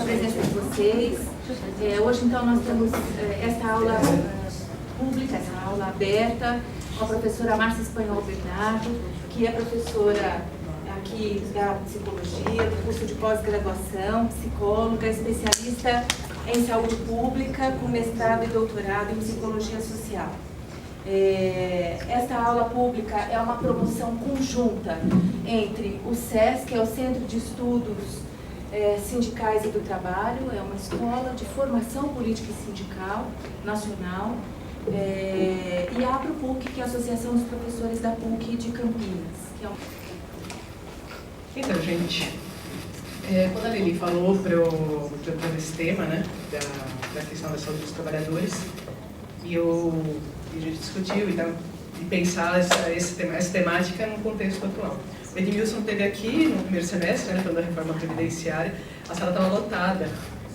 pela presença de vocês. Hoje, então, nós temos essa aula pública, essa aula aberta, com a professora Márcia Espanhol Bernardo, que é professora aqui da psicologia, do curso de pós-graduação, psicóloga, especialista em saúde pública, com mestrado e doutorado em psicologia social. Esta aula pública é uma promoção conjunta entre o SESC, que é o Centro de Estudos Sindicais e do Trabalho, é uma escola de formação política e sindical nacional, e a APROPUC, que é a Associação dos Professores da PUC de Campinas. Que é Então, gente, quando a Lili falou para eu esse tema, né, da questão da saúde dos trabalhadores, e a gente discutiu e pensar essa temática no contexto atual. O Edmilson esteve aqui no primeiro semestre, né, falando da reforma previdenciária, a sala estava lotada,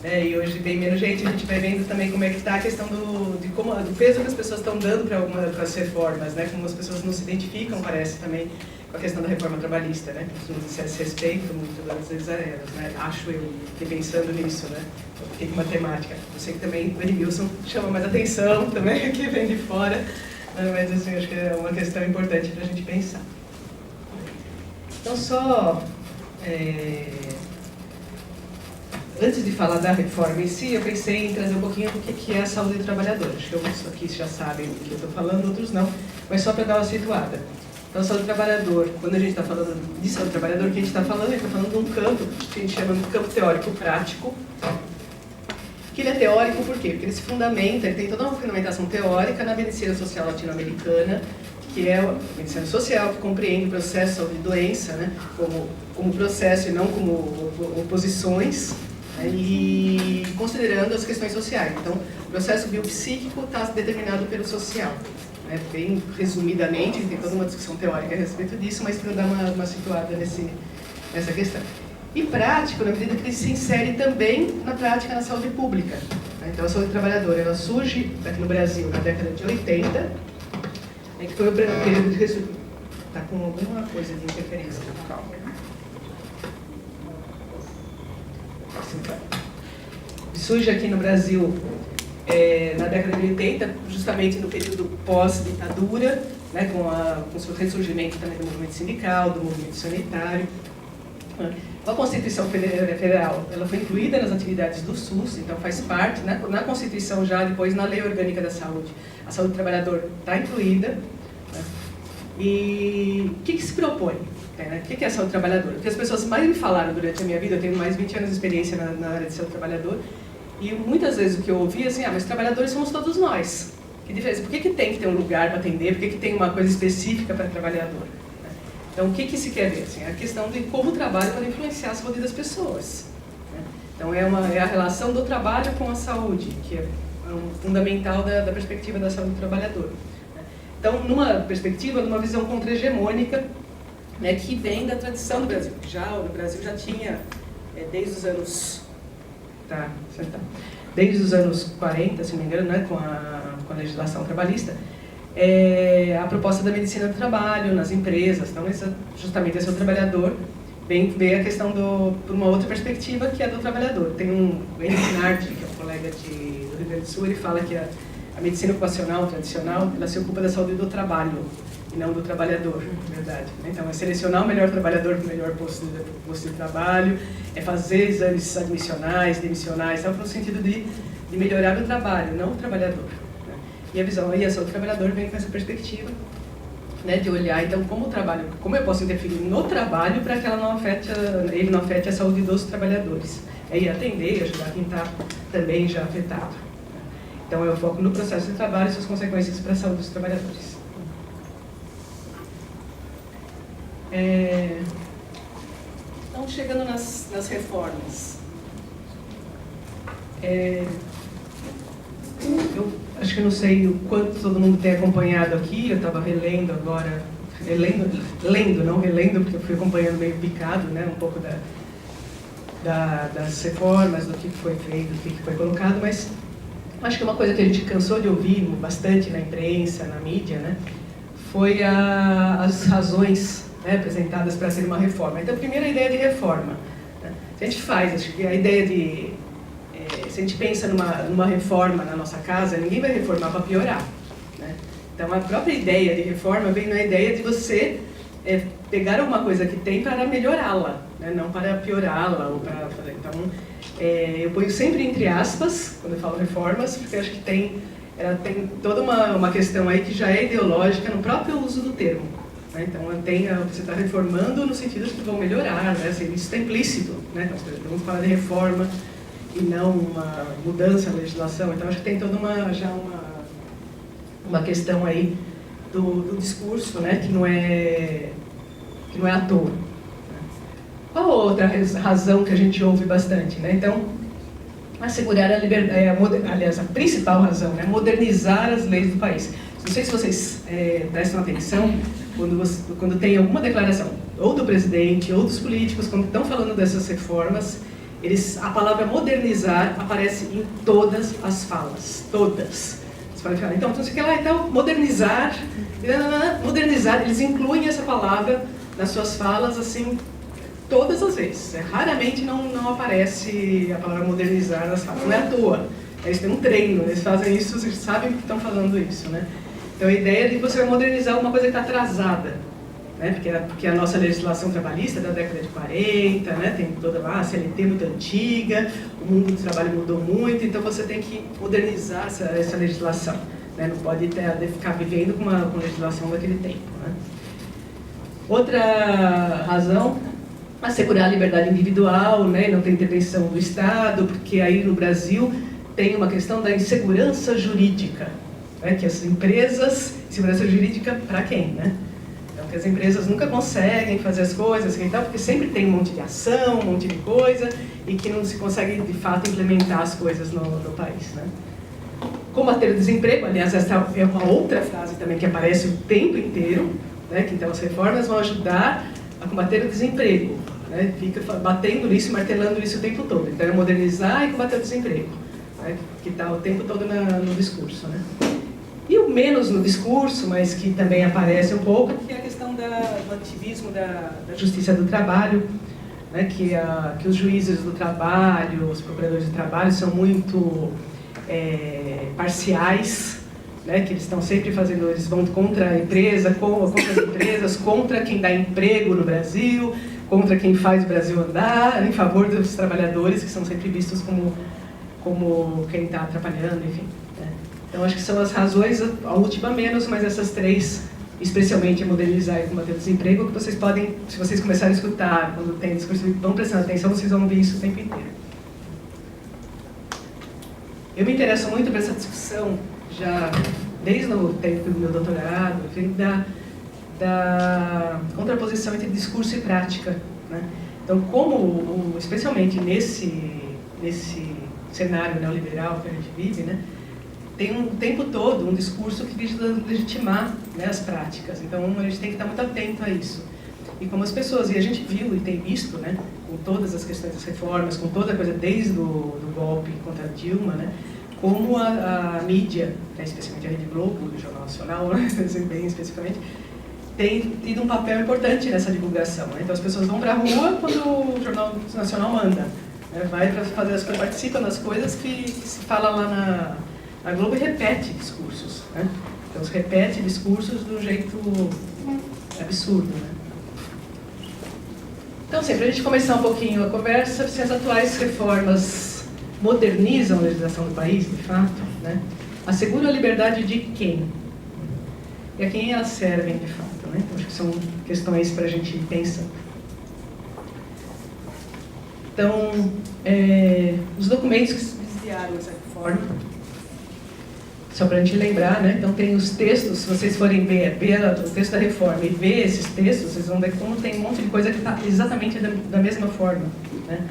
né, e hoje tem menos gente, a gente vai vendo também como é que está a questão do peso que as pessoas estão dando para as reformas, né, como as pessoas não se identificam, parece, também, com a questão da reforma trabalhista, né, que não se respeita muito das vezes a elas, né, acho eu, fiquei pensando nisso, né, eu fiquei com matemática. Eu sei que também o Edmilson chama mais atenção, também, que vem de fora, mas assim, acho que é uma questão importante para a gente pensar. Então, só antes de falar da reforma em si, eu pensei em trazer um pouquinho do que é a saúde do trabalhador. Acho que alguns aqui já sabem do que eu estou falando, outros não, mas só para dar uma situada. Então, saúde do trabalhador, quando a gente está falando de saúde do trabalhador, o que a gente está falando? A gente está falando de um campo que a gente chama de campo teórico-prático. Que ele é teórico por quê? Porque ele se fundamenta, ele tem toda uma fundamentação teórica na medicina social latino-americana, que é a medicina social, que compreende o processo de saúde e doença, né, como processo e não como oposições, né, e considerando as questões sociais. Então, o processo biopsíquico está determinado pelo social. Né, bem resumidamente, tem toda uma discussão teórica a respeito disso, mas para dar uma situada nessa questão. E prático, na medida que ele se insere também na prática na saúde pública. Né? Então, a saúde do trabalhador, ela surge aqui no Brasil na década de 80, que foi o período de ressurgimento. Está com alguma coisa de interferência, calma. Assim, tá. Surge aqui no Brasil na década de 80, justamente no período pós-ditadura, né, com o ressurgimento também do movimento sindical, do movimento sanitário. A Constituição Federal, ela foi incluída nas atividades do SUS, então faz parte, né, na Constituição já, depois na Lei Orgânica da Saúde, a saúde do trabalhador está incluída. Né, e o que se propõe? Né, o que é a saúde do trabalhador? O que as pessoas mais me falaram durante a minha vida, eu tenho mais de 20 anos de experiência na área de saúde do trabalhador, e muitas vezes o que eu ouvi é assim, mas trabalhadores somos todos nós. Que diferença? Por que tem que ter um lugar para atender? Por que tem uma coisa específica para trabalhador? Então, o que se quer ver? Assim, a questão de como o trabalho pode influenciar a saúde das pessoas. Né? Então, é a relação do trabalho com a saúde, que é fundamental da perspectiva da saúde do trabalhador. Né? Então, numa perspectiva, numa visão contra-hegemônica, né, que vem da tradição do Brasil. O Brasil já tinha, desde os anos... desde os anos 40, se não me engano, né, com a legislação trabalhista, a proposta da medicina do trabalho nas empresas. Então, justamente esse é o trabalhador, vem a questão por uma outra perspectiva, que é do trabalhador. Tem o Henrique Nardi, que é um colega do Rio Grande do Sul, ele fala que a medicina ocupacional tradicional, ela se ocupa da saúde do trabalho, e não do trabalhador, na verdade. Então, é selecionar o melhor trabalhador para o melhor posto de trabalho, é fazer exames admissionais, demissionais, no sentido de melhorar o trabalho, não o trabalhador. E a visão aí, a saúde do trabalhador vem com essa perspectiva, né, de olhar, então, como eu posso interferir no trabalho para que ele não afete a saúde dos trabalhadores. E atender e ajudar quem está também já afetado. Então, eu foco no processo de trabalho e suas consequências para a saúde dos trabalhadores. Então, chegando nas reformas. Eu acho que eu não sei o quanto todo mundo tem acompanhado aqui, eu estava relendo agora, lendo, não relendo, porque eu fui acompanhando meio picado, né, um pouco das reformas, do que foi feito, do que foi colocado, mas acho que uma coisa que a gente cansou de ouvir bastante na imprensa, na mídia, né, foi as razões, né, apresentadas para ser uma reforma. Então, a primeira ideia de reforma. Se a gente faz, acho que a ideia de... se a gente pensa numa reforma na nossa casa, ninguém vai reformar para piorar, né? Então, a própria ideia de reforma vem na ideia de você pegar alguma coisa que tem para melhorá-la, né? Não para piorá-la. Então, eu ponho sempre entre aspas, quando eu falo reformas, porque acho que ela tem toda uma questão aí que já é ideológica no próprio uso do termo, né? Então, você está reformando no sentido de que vão melhorar, né? Assim, isso está implícito, né? Então, vamos falar de reforma e não uma mudança na legislação. Então, acho que tem toda uma questão aí do discurso, né? Que não é à toa. Qual outra razão que a gente ouve bastante, né? Então, assegurar a liberdade, aliás, a principal razão, né? Modernizar as leis do país. Não sei se vocês prestam atenção quando tem alguma declaração, ou do presidente, ou dos políticos, quando estão falando dessas reformas, a palavra modernizar aparece em todas as falas, todas. Você pode falar, então, modernizar, eles incluem essa palavra nas suas falas, assim, todas as vezes. Raramente não aparece a palavra modernizar nas falas, não é à toa. Eles têm um treino, eles fazem isso, eles sabem que estão falando isso, né? Então, a ideia é de você modernizar alguma coisa que está atrasada, né? Porque a nossa legislação trabalhista é da década de 40, né? Tem toda lá a CLT muito antiga, o mundo do trabalho mudou muito, então você tem que modernizar essa legislação, né? Não pode ficar vivendo com legislação daquele tempo, né? Outra razão, assegurar a liberdade individual, né? Não ter intervenção do Estado, porque aí no Brasil tem uma questão da insegurança jurídica, né? Que as empresas, segurança jurídica para quem, né? Então, que as empresas nunca conseguem fazer as coisas, porque sempre tem um monte de ação, um monte de coisa, e que não se consegue, de fato, implementar as coisas no país, né? Combater o desemprego, aliás, essa é uma outra frase também que aparece o tempo inteiro, né? Que então as reformas vão ajudar a combater o desemprego, né? Fica batendo nisso, martelando isso o tempo todo. Então, é modernizar e combater o desemprego, né? Que está o tempo todo no discurso, né? E o menos no discurso, mas que também aparece um pouco, que é a questão do ativismo da justiça do trabalho, né? Que os juízes do trabalho, os procuradores do trabalho são muito parciais, né? Que eles estão sempre eles vão contra a empresa, contra as empresas, contra quem dá emprego no Brasil, contra quem faz o Brasil andar, em favor dos trabalhadores, que são sempre vistos como quem está atrapalhando, enfim. Então, acho que são as razões, a última menos, mas essas três, especialmente modernizar e combater o desemprego, que vocês podem, se vocês começarem a escutar, quando tem discurso, vão prestando atenção, vocês vão ver isso o tempo inteiro. Eu me interesso muito por essa discussão, já desde o tempo do meu doutorado, da contraposição entre discurso e prática, né? Então, especialmente nesse cenário neoliberal que a gente vive, né? Tem o tempo todo um discurso que visa legitimar, né, as práticas. Então, a gente tem que estar muito atento a isso. E como as pessoas, e a gente viu e tem visto, né, com todas as questões das reformas, com toda a coisa desde do golpe contra a Dilma, né, como a mídia, né, especialmente a Rede Globo, o Jornal Nacional, né, bem especificamente, tem tido um papel importante nessa divulgação, né? Então, as pessoas vão para a rua quando o Jornal Nacional manda, né, vai para fazer as coisas, participa das coisas que se fala lá a Globo repete discursos, né? Então, se repete discursos de um jeito absurdo, né? Então, para a gente começar um pouquinho a conversa, se as atuais reformas modernizam a legislação do país, de fato, né? Asseguram a liberdade de quem? E a quem elas servem, de fato, né? Então, acho que são questões para a gente pensar. Então, os documentos que subsidiaram essa reforma, só para a gente lembrar, né? Então tem os textos, se vocês forem ver o texto da reforma e ver esses textos, vocês vão ver como tem um monte de coisa que está exatamente da mesma forma, né?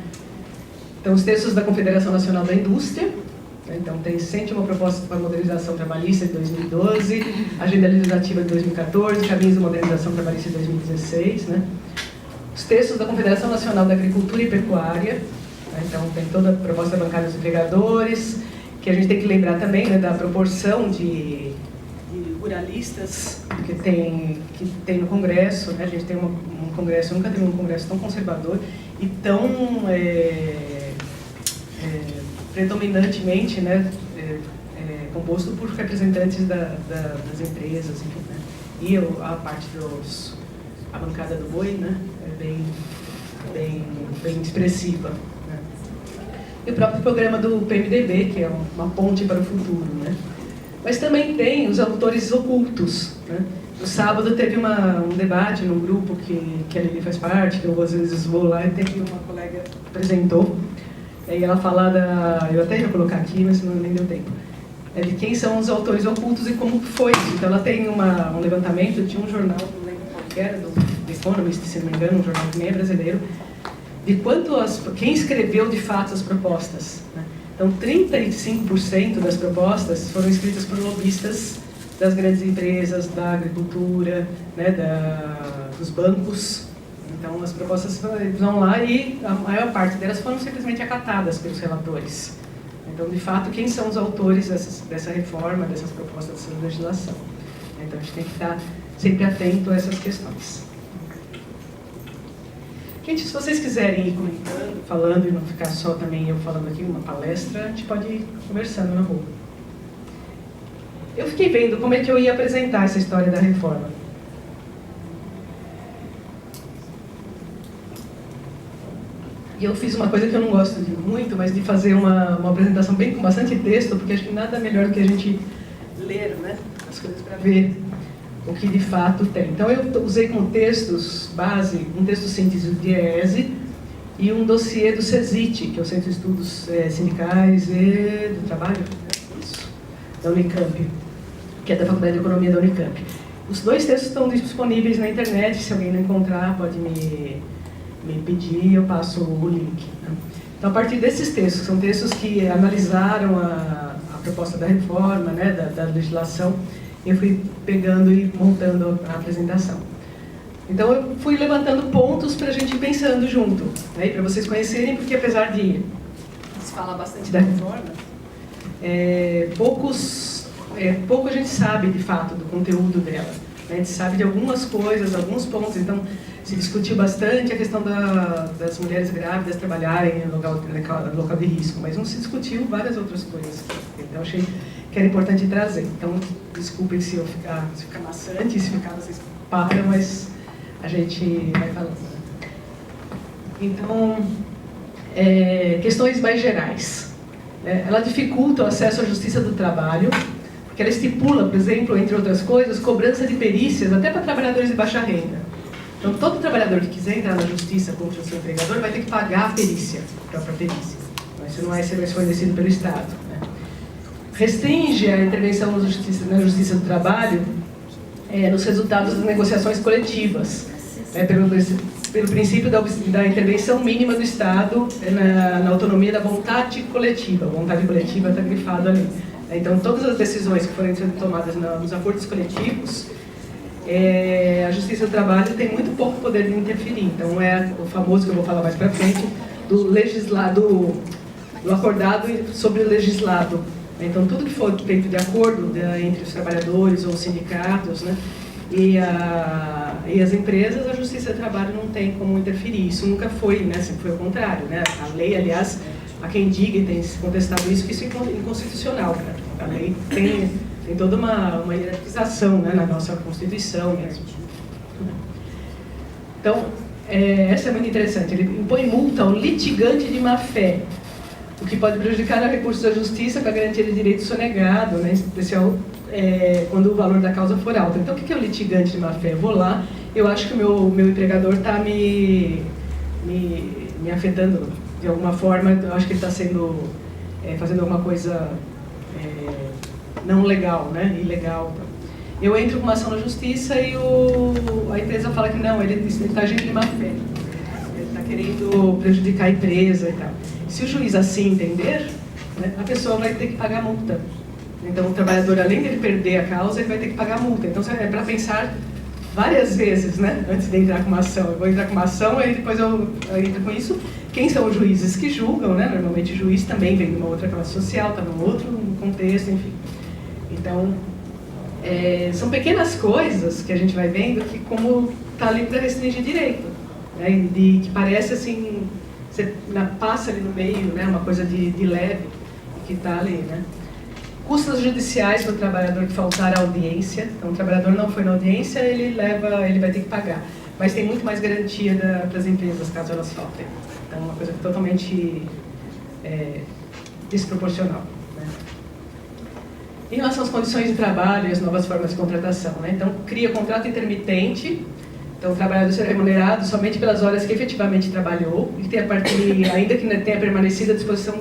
Então, os textos da Confederação Nacional da Indústria, né? Então tem 101 propostas para a modernização trabalhista de 2012, Agenda Legislativa de 2014, Caminhos de Modernização Trabalhista de 2016, né? Os textos da Confederação Nacional da Agricultura e Pecuária, né? Então tem toda a proposta bancária dos empregadores, que a gente tem que lembrar também, né, da proporção de ruralistas que tem no Congresso, né? A gente tem um Congresso, nunca teve um Congresso tão conservador, e tão predominantemente, né, composto por representantes das empresas, enfim, né? E a parte a bancada do boi, né, é bem expressiva, né? E o próprio programa do PMDB, que é uma ponte para o futuro, né? Mas também tem os autores ocultos, né? No sábado teve um debate num grupo que a Lili faz parte, que eu às vezes vou lá e teve uma colega que apresentou, e ela fala eu até ia colocar aqui, mas não, nem deu tempo, de quem são os autores ocultos e como foi isso. Então ela tem um levantamento de um jornal, não lembro qual que era, do Economist, se não me engano, um jornal que nem é brasileiro, de quem escreveu de fato as propostas, né? Então 35% das propostas foram escritas por lobistas das grandes empresas, da agricultura, né, dos bancos. Então as propostas vão lá e a maior parte delas foram simplesmente acatadas pelos relatores. Então, de fato, quem são os autores dessa reforma, dessas propostas, dessa legislação? Então a gente tem que estar sempre atento a essas questões. Gente, se vocês quiserem ir comentando, falando e não ficar só também eu falando aqui uma palestra, a gente pode ir conversando na rua. Eu fiquei vendo como é que eu ia apresentar essa história da reforma. E eu fiz uma coisa que eu não gosto muito, mas de fazer uma apresentação com bastante texto, porque acho que nada melhor do que a gente ler, né, as coisas para ver o que de fato tem. Então eu usei como textos base um texto síntese do DIEESE e um dossiê do CESIT, que é o Centro de Estudos Sindicais e do Trabalho, isso, da Unicamp, que é da Faculdade de Economia da Unicamp. Os dois textos estão disponíveis na internet, se alguém não encontrar pode me pedir e eu passo o link, né? Então, a partir desses textos, são textos que analisaram a proposta da reforma, né, da legislação, eu fui pegando e montando a apresentação. Então, eu fui levantando pontos para a gente ir pensando junto, né, para vocês conhecerem, porque apesar de se falar bastante da reforma, pouco a gente sabe, de fato, do conteúdo dela. A gente sabe de algumas coisas, alguns pontos. Então, se discutiu bastante a questão das mulheres grávidas trabalharem no local de risco, mas não se discutiu várias outras coisas. Então, achei que era importante trazer. Então, desculpem se ficar maçante, se ficar vocês param, mas a gente vai falando. Então, questões mais gerais. Ela dificulta o acesso à justiça do trabalho, porque ela estipula, por exemplo, entre outras coisas, cobrança de perícias até para trabalhadores de baixa renda. Então, todo trabalhador que quiser entrar na justiça contra o seu empregador vai ter que pagar a perícia, a própria perícia. Mas isso não vai ser fornecido pelo Estado, né? Restringe a intervenção na justiça do trabalho nos resultados das negociações coletivas, pelo princípio da intervenção mínima do Estado na autonomia da vontade coletiva. A vontade coletiva está grifado ali. Então, todas as decisões que forem sendo tomadas nos acordos coletivos, a Justiça do Trabalho tem muito pouco poder de interferir. Então, é o famoso, que eu vou falar mais para frente, do acordado sobre o legislado. Então, tudo que for feito de acordo entre os trabalhadores ou os sindicatos, né, e as empresas, a Justiça do Trabalho não tem como interferir. Isso nunca foi, né, sempre foi o contrário, né? A lei, aliás, há quem diga e tem se contestado isso, que isso é inconstitucional, né? A lei tem toda uma hierarquização, né, na nossa Constituição mesmo. Então, essa é muito interessante. Ele impõe multa ao litigante de má-fé, o que pode prejudicar o recurso da justiça para garantia de direito sonegado, né, em especial quando o valor da causa for alto. Então, o que é o litigante de má-fé? Eu vou lá, eu acho que o meu empregador está me afetando de alguma forma, eu acho que ele está fazendo alguma coisa não legal, né, ilegal. Eu entro com uma ação na justiça e a empresa fala que não, ele está agindo de má-fé, ele está querendo prejudicar a empresa e tal. Se o juiz assim entender, né, a pessoa vai ter que pagar multa. Então, o trabalhador, além de ele perder a causa, ele vai ter que pagar multa. Então, é para pensar várias vezes, né, antes de entrar com uma ação. Eu vou entrar com uma ação, aí depois eu entro com isso. Quem são os juízes que julgam, né? Normalmente o juiz também vem de uma outra classe social, está num outro contexto, enfim. Então, são pequenas coisas que a gente vai vendo que como está ali para restringir direito. né, que parece assim, você passa ali no meio, né, uma coisa de leve, que está ali, né. Custos judiciais para o trabalhador que faltar à audiência. Então, o trabalhador não foi na audiência, ele vai ter que pagar. Mas tem muito mais garantia para as empresas, caso elas faltem. Então, é uma coisa totalmente desproporcional, né. Em relação às condições de trabalho e as novas formas de contratação, né? Então, cria contrato intermitente. Então, o trabalhador será remunerado somente pelas horas que efetivamente trabalhou e ainda que tenha permanecido à disposição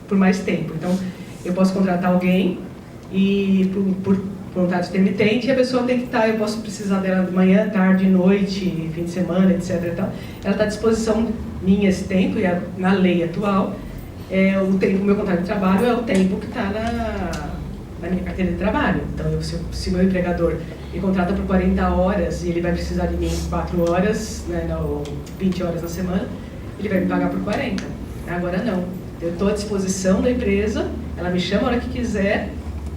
por mais tempo. Então, eu posso contratar alguém e por contrato intermitente, e a pessoa tem que estar, eu posso precisar dela de manhã, tarde, noite, fim de semana, etc. Então, ela está à disposição minha esse tempo, e na lei atual, o meu contrato de trabalho é o tempo que está na minha carteira de trabalho. Então, se meu empregador me contrata por 40 horas e ele vai precisar de mim 4 horas, né, ou 20 horas na semana, ele vai me pagar por 40. Agora não. Eu estou à disposição da empresa, ela me chama a hora que quiser,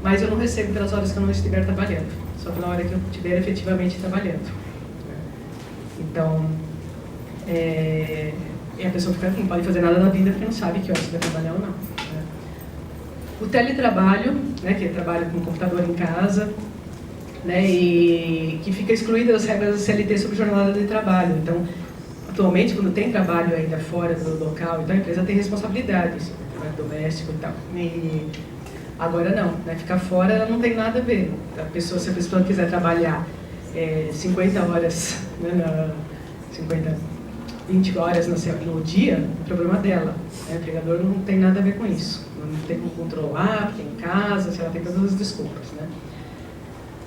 mas eu não recebo pelas horas que eu não estiver trabalhando, só pela hora que eu estiver efetivamente trabalhando. Então, e a pessoa não pode fazer nada na vida porque não sabe que horas vai trabalhar ou não. Né? O teletrabalho, né, que é trabalho com computador em casa, né, e que fica excluída das regras da CLT sobre jornada de trabalho. Então, atualmente, quando tem trabalho ainda fora do local, então a empresa tem responsabilidades, trabalho doméstico e tal. E agora não, né? Ficar fora ela não tem nada a ver. Se a pessoa quiser trabalhar 50 horas, né, 20 horas no dia, o problema dela. Né? O empregador não tem nada a ver com isso. Não tem como controlar, porque em casa, se ela tem todas as desculpas. Né?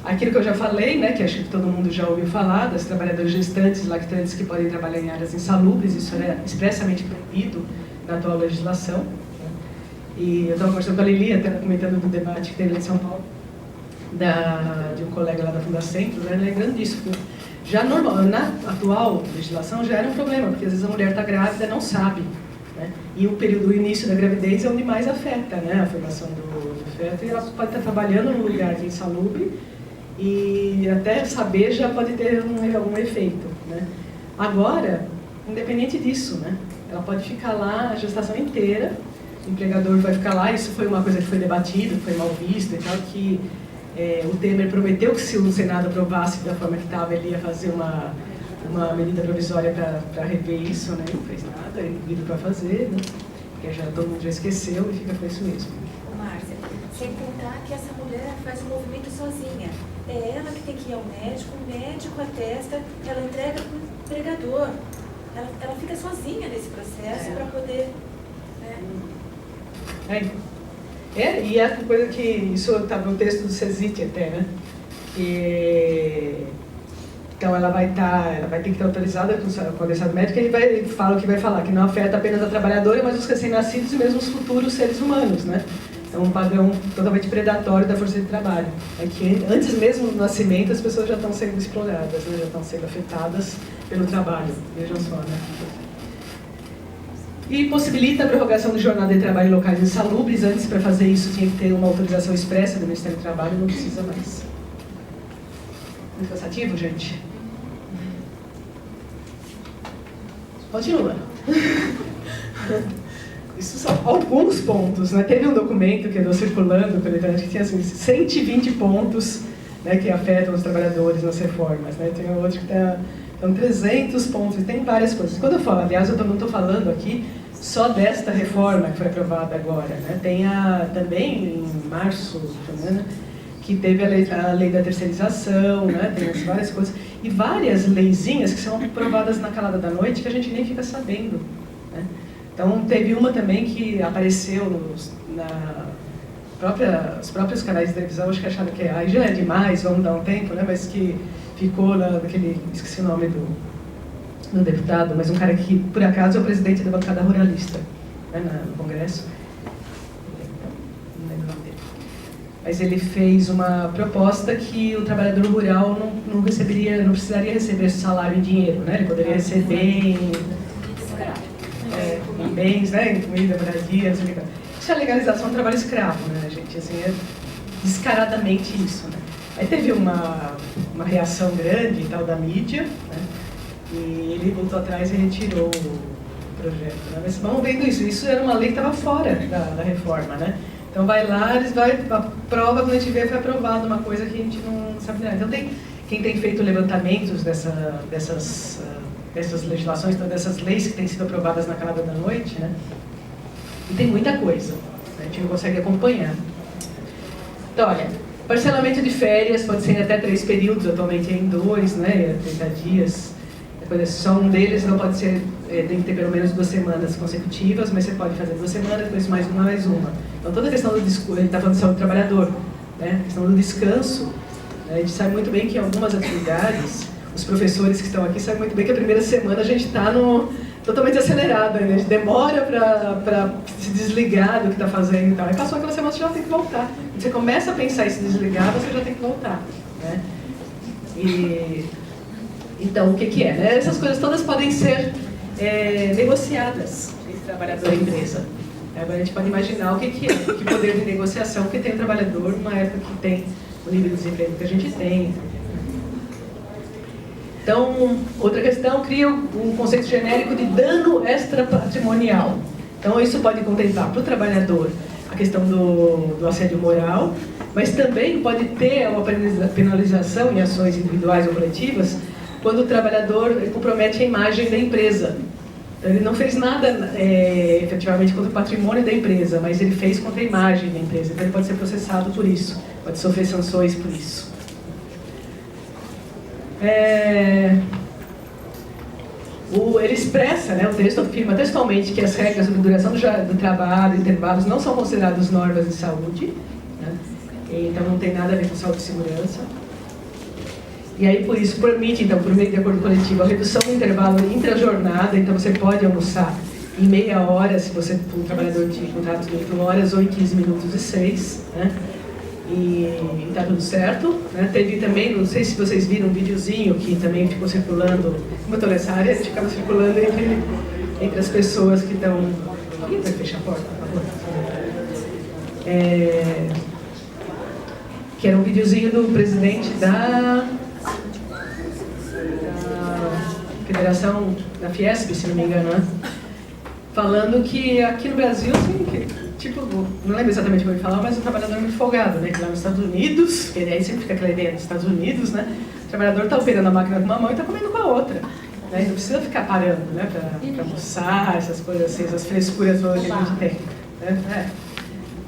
Aquilo que eu já falei, né, que acho que todo mundo já ouviu falar, das trabalhadoras gestantes, lactantes que podem trabalhar em áreas insalubres, isso é expressamente proibido na atual legislação. Né? E eu estava conversando com a Lili, até comentando do debate que teve lá em São Paulo, de um colega lá da Fundacentro, né, lembrando disso. Já na atual legislação já era um problema, porque às vezes a mulher está grávida e não sabe. Né? E o início da gravidez é onde mais afeta, né, a formação do feto, e ela pode estar trabalhando num lugar de insalubre, e até saber já pode ter algum efeito. Né? Agora, independente disso, né? Ela pode ficar lá a gestação inteira, o empregador vai ficar lá, isso foi uma coisa que foi debatida, foi mal visto e tal, que o Temer prometeu que se o Senado aprovasse da forma que estava, ele ia fazer uma medida provisória para rever isso, né? Não fez nada, ele pediu para fazer, né? Porque todo mundo já esqueceu e fica com isso mesmo. Márcia, sem contar que essa mulher faz o movimento sozinha. É ela que tem que ir ao médico, o médico atesta, ela entrega para o empregador. Ela fica sozinha nesse processo para poder... Né? E é uma coisa que... Isso está no texto do CESIT até, né? Então ela vai ter que estar autorizada com o atestado médico, e ele fala o que vai falar, que não afeta apenas a trabalhadora, mas os recém-nascidos e mesmo os futuros seres humanos, né? É um padrão totalmente predatório da força de trabalho. É que antes mesmo do nascimento as pessoas já estão sendo exploradas, né? Já estão sendo afetadas pelo trabalho. Vejam só, né? E possibilita a prorrogação de jornada de trabalho em locais insalubres. Antes, para fazer isso, tinha que ter uma autorização expressa do Ministério do Trabalho, não precisa mais. Muito cansativo, gente? Continua. Isso são alguns pontos, né? Teve um documento que andou circulando pela internet que tinha assim, 120 pontos, né, que afetam os trabalhadores nas reformas, né? Tem outro que tem 300 pontos, tem várias coisas. Quando eu falo, aliás, eu não estou falando aqui só desta reforma que foi aprovada agora, né? Tem também em março, né, que teve a lei da terceirização, né? Tem várias coisas, e várias leizinhas que são aprovadas na calada da noite que a gente nem fica sabendo, né? Então, teve uma também que apareceu os próprios canais de televisão, acho que acharam que aí já é demais, vamos dar um tempo, né? Mas que ficou naquele, esqueci o nome do deputado, mas um cara que, por acaso, é o presidente da bancada ruralista, né, no Congresso. Não lembro o nome dele. Mas ele fez uma proposta que o trabalhador rural não precisaria receber salário em dinheiro, né? Ele poderia receber em bens, né, em comida, moradia, não sei o que. Isso é a legalização do trabalho escravo, né, gente? Assim, é descaradamente isso, né? Aí teve uma reação grande e tal da mídia, né? E ele voltou atrás e retirou o projeto. Né? Mas vamos vendo isso. Isso era uma lei que estava fora da reforma, né? Então vai lá, eles aprova, quando a gente vê, foi aprovada uma coisa que a gente não sabe nada. Então quem tem feito levantamentos dessas legislações, dessas leis que têm sido aprovadas na calada da noite, né? E tem muita coisa, né? A gente não consegue acompanhar. Então, olha, parcelamento de férias pode ser em até 3 períodos, atualmente é em 2, né? 30 dias. Depois, só um deles não pode ser, tem que ter pelo menos 2 semanas consecutivas, mas você pode fazer 2 semanas, depois mais uma. Então, toda a questão do descanso, a gente está falando de saúde do trabalhador, né? A questão do descanso, né? A gente sabe muito bem que em algumas atividades, os professores que estão aqui sabem muito bem que a primeira semana a gente está totalmente acelerado, né? A gente demora para se desligar do que está fazendo e tal. Aí passou aquela semana, você já tem que voltar. Quando você começa a pensar em se desligar, você já tem que voltar, né? Então, o que é? Né? Essas coisas todas podem ser negociadas entre trabalhador e empresa. Agora a gente pode imaginar o que é, que poder de negociação que tem o trabalhador numa época que tem o nível de desemprego que a gente tem. Então, outra questão, cria um conceito genérico de dano extrapatrimonial. Então, isso pode contemplar para o trabalhador a questão do assédio moral, mas também pode ter uma penalização em ações individuais ou coletivas quando o trabalhador compromete a imagem da empresa. Então, ele não fez nada efetivamente contra o patrimônio da empresa, mas ele fez contra a imagem da empresa. Então, ele pode ser processado por isso, pode sofrer sanções por isso. Ele expressa, né, o texto afirma textualmente que as regras sobre duração do trabalho, intervalos, não são consideradas normas de saúde, né? Então não tem nada a ver com saúde e segurança. E aí, por isso, permite, então, por meio de acordo coletivo, a redução do intervalo intra-jornada. Então você pode almoçar em meia hora, se você for um trabalhador de contrato de 8 horas, ou em 15 minutos e 6, né? E tá tudo certo, né? Teve também, não sei se vocês viram um videozinho que também ficou circulando, como eu estou nessa área, a gente ficava circulando entre as pessoas que estão... Alguém vai fechar a porta, por favor? Que era um videozinho do presidente da Federação, da Fiesp, se não me engano, né? Falando que aqui no Brasil, assim, tipo, não lembro exatamente como ele falava, mas o trabalhador é muito folgado, né? Que lá nos Estados Unidos, que aí sempre fica aquela ideia nos Estados Unidos, né? O trabalhador está operando a máquina com uma mão e está comendo com a outra. Né? Não precisa ficar parando, né? Para almoçar, essas coisas assim, essas frescuras que a gente tem. Né?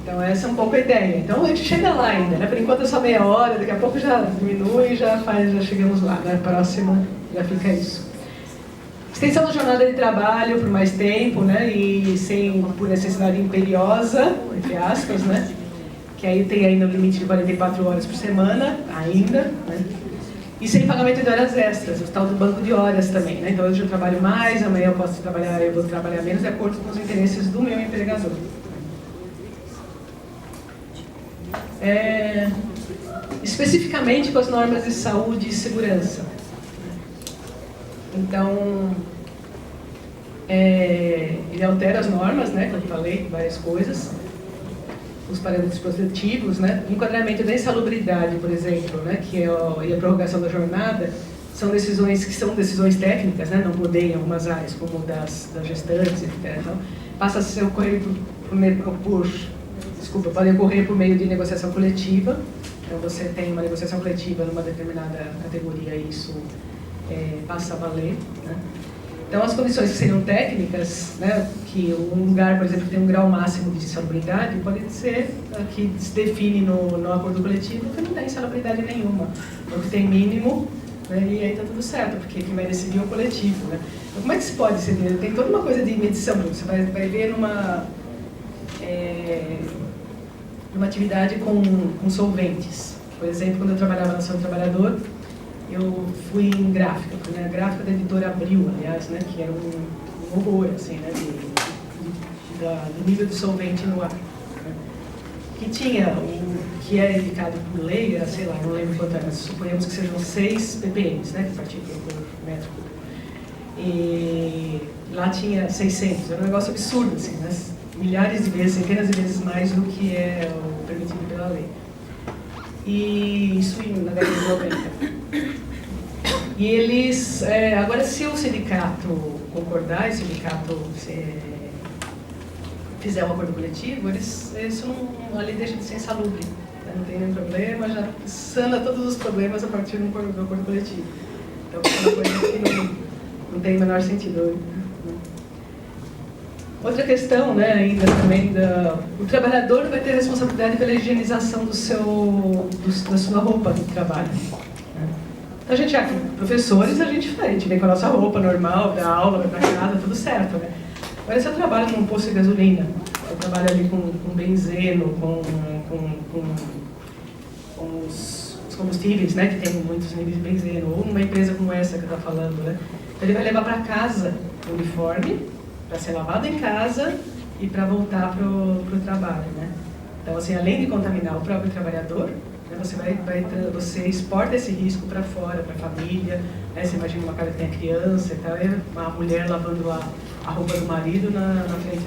Então essa é um pouco a ideia. Então a gente chega lá ainda, né? Por enquanto é só meia hora, daqui a pouco já diminui e já chegamos lá, né? Próximo já fica isso. Extensão da jornada de trabalho por mais tempo, né? E por necessidade imperiosa, entre aspas, né? Que aí tem ainda o limite de 44 horas por semana, ainda, né? E sem pagamento de horas extras, o tal do banco de horas também, né? Então hoje eu trabalho mais, amanhã eu vou trabalhar menos, de acordo com os interesses do meu empregador. Especificamente com as normas de saúde e segurança. Então, ele altera as normas, né, como eu falei, várias coisas, os parâmetros protetivos, né, enquadramento da insalubridade, por exemplo, né, que e a prorrogação da jornada, são decisões que são decisões técnicas, né, não mudei em algumas áreas, como das gestantes, etc. Então, passa a ser podem ocorrer por meio de negociação coletiva. Então, você tem uma negociação coletiva numa determinada categoria e isso passa a valer, né? Então, as condições que seriam técnicas, né, que um lugar, por exemplo, que tem um grau máximo de insalubridade, pode ser que se define no acordo coletivo que não tem insalubridade nenhuma, ou que tem mínimo, né, e aí está tudo certo, porque quem vai decidir é o coletivo, né? Então, como é que se pode decidir? Tem toda uma coisa de medição, você vai ver numa atividade com solventes. Por exemplo, quando eu trabalhava na Ação do Trabalhador, eu fui em gráfica, a gráfica da editora Abril, aliás, né, que era um horror, assim, né, do nível de solvente no ar. Né, que tinha, que é indicado por lei, era, sei lá, não lembro quanto era, mas suponhamos que sejam 6 ppm, né, partículas por metro cúbico. E lá tinha 600, era um negócio absurdo, assim, né, milhares de vezes, centenas de vezes mais do que é o permitido pela lei. E isso na década de 90. E eles, agora se o sindicato concordar, e o sindicato fizer um acordo coletivo, isso não, ali deixa de ser insalubre, né? Não tem nenhum problema, já sana todos os problemas a partir do acordo coletivo. Então é uma coisa que não tem o menor sentido. Outra questão, né, ainda também, o trabalhador vai ter responsabilidade pela higienização da sua roupa do trabalho. Né? Então, a gente, professores, a gente vem com a nossa roupa normal, da aula, vai para casa, tudo certo. Né? Agora, se eu trabalho num posto de gasolina, eu trabalho ali com benzeno, com os combustíveis, né, que tem muitos níveis de benzeno, ou numa empresa como essa que eu estou falando, né? Então, ele vai levar para casa o uniforme, para ser lavado em casa e para voltar para o trabalho, né? Então, assim, além de contaminar o próprio trabalhador, né, você exporta esse risco para fora, para a família, né? Você imagina uma casa que tem a criança e tal, e a mulher lavando a roupa do marido na frente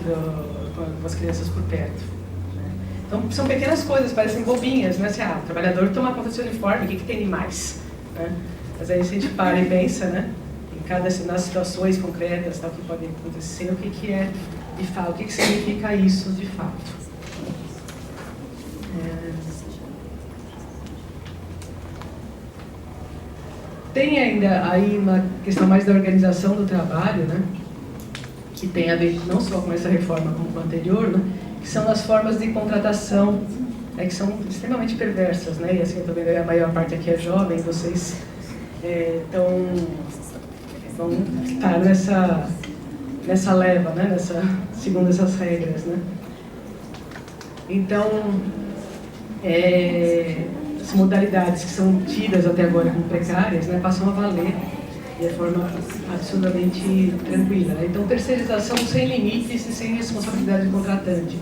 com as crianças por perto. Né? Então, são pequenas coisas, parecem bobinhas, né? Assim, o trabalhador toma conta do seu uniforme, o que tem de mais? Né? Mas aí, se a gente para e pensa, né? Nas situações concretas, tal, que podem acontecer, o que é de fato, o que significa isso de fato. Tem ainda aí uma questão mais da organização do trabalho, né, que tem a ver não só com essa reforma como com a anterior, né, que são as formas de contratação, que são extremamente perversas, né, e assim, eu estou vendo a maior parte aqui é jovem, vocês vão estar nessa leva, né? Segundo essas regras. Né? Então, as modalidades que são tidas até agora como precárias, né, passam a valer de forma absolutamente tranquila. Né? Então, terceirização sem limites e sem responsabilidade do contratante.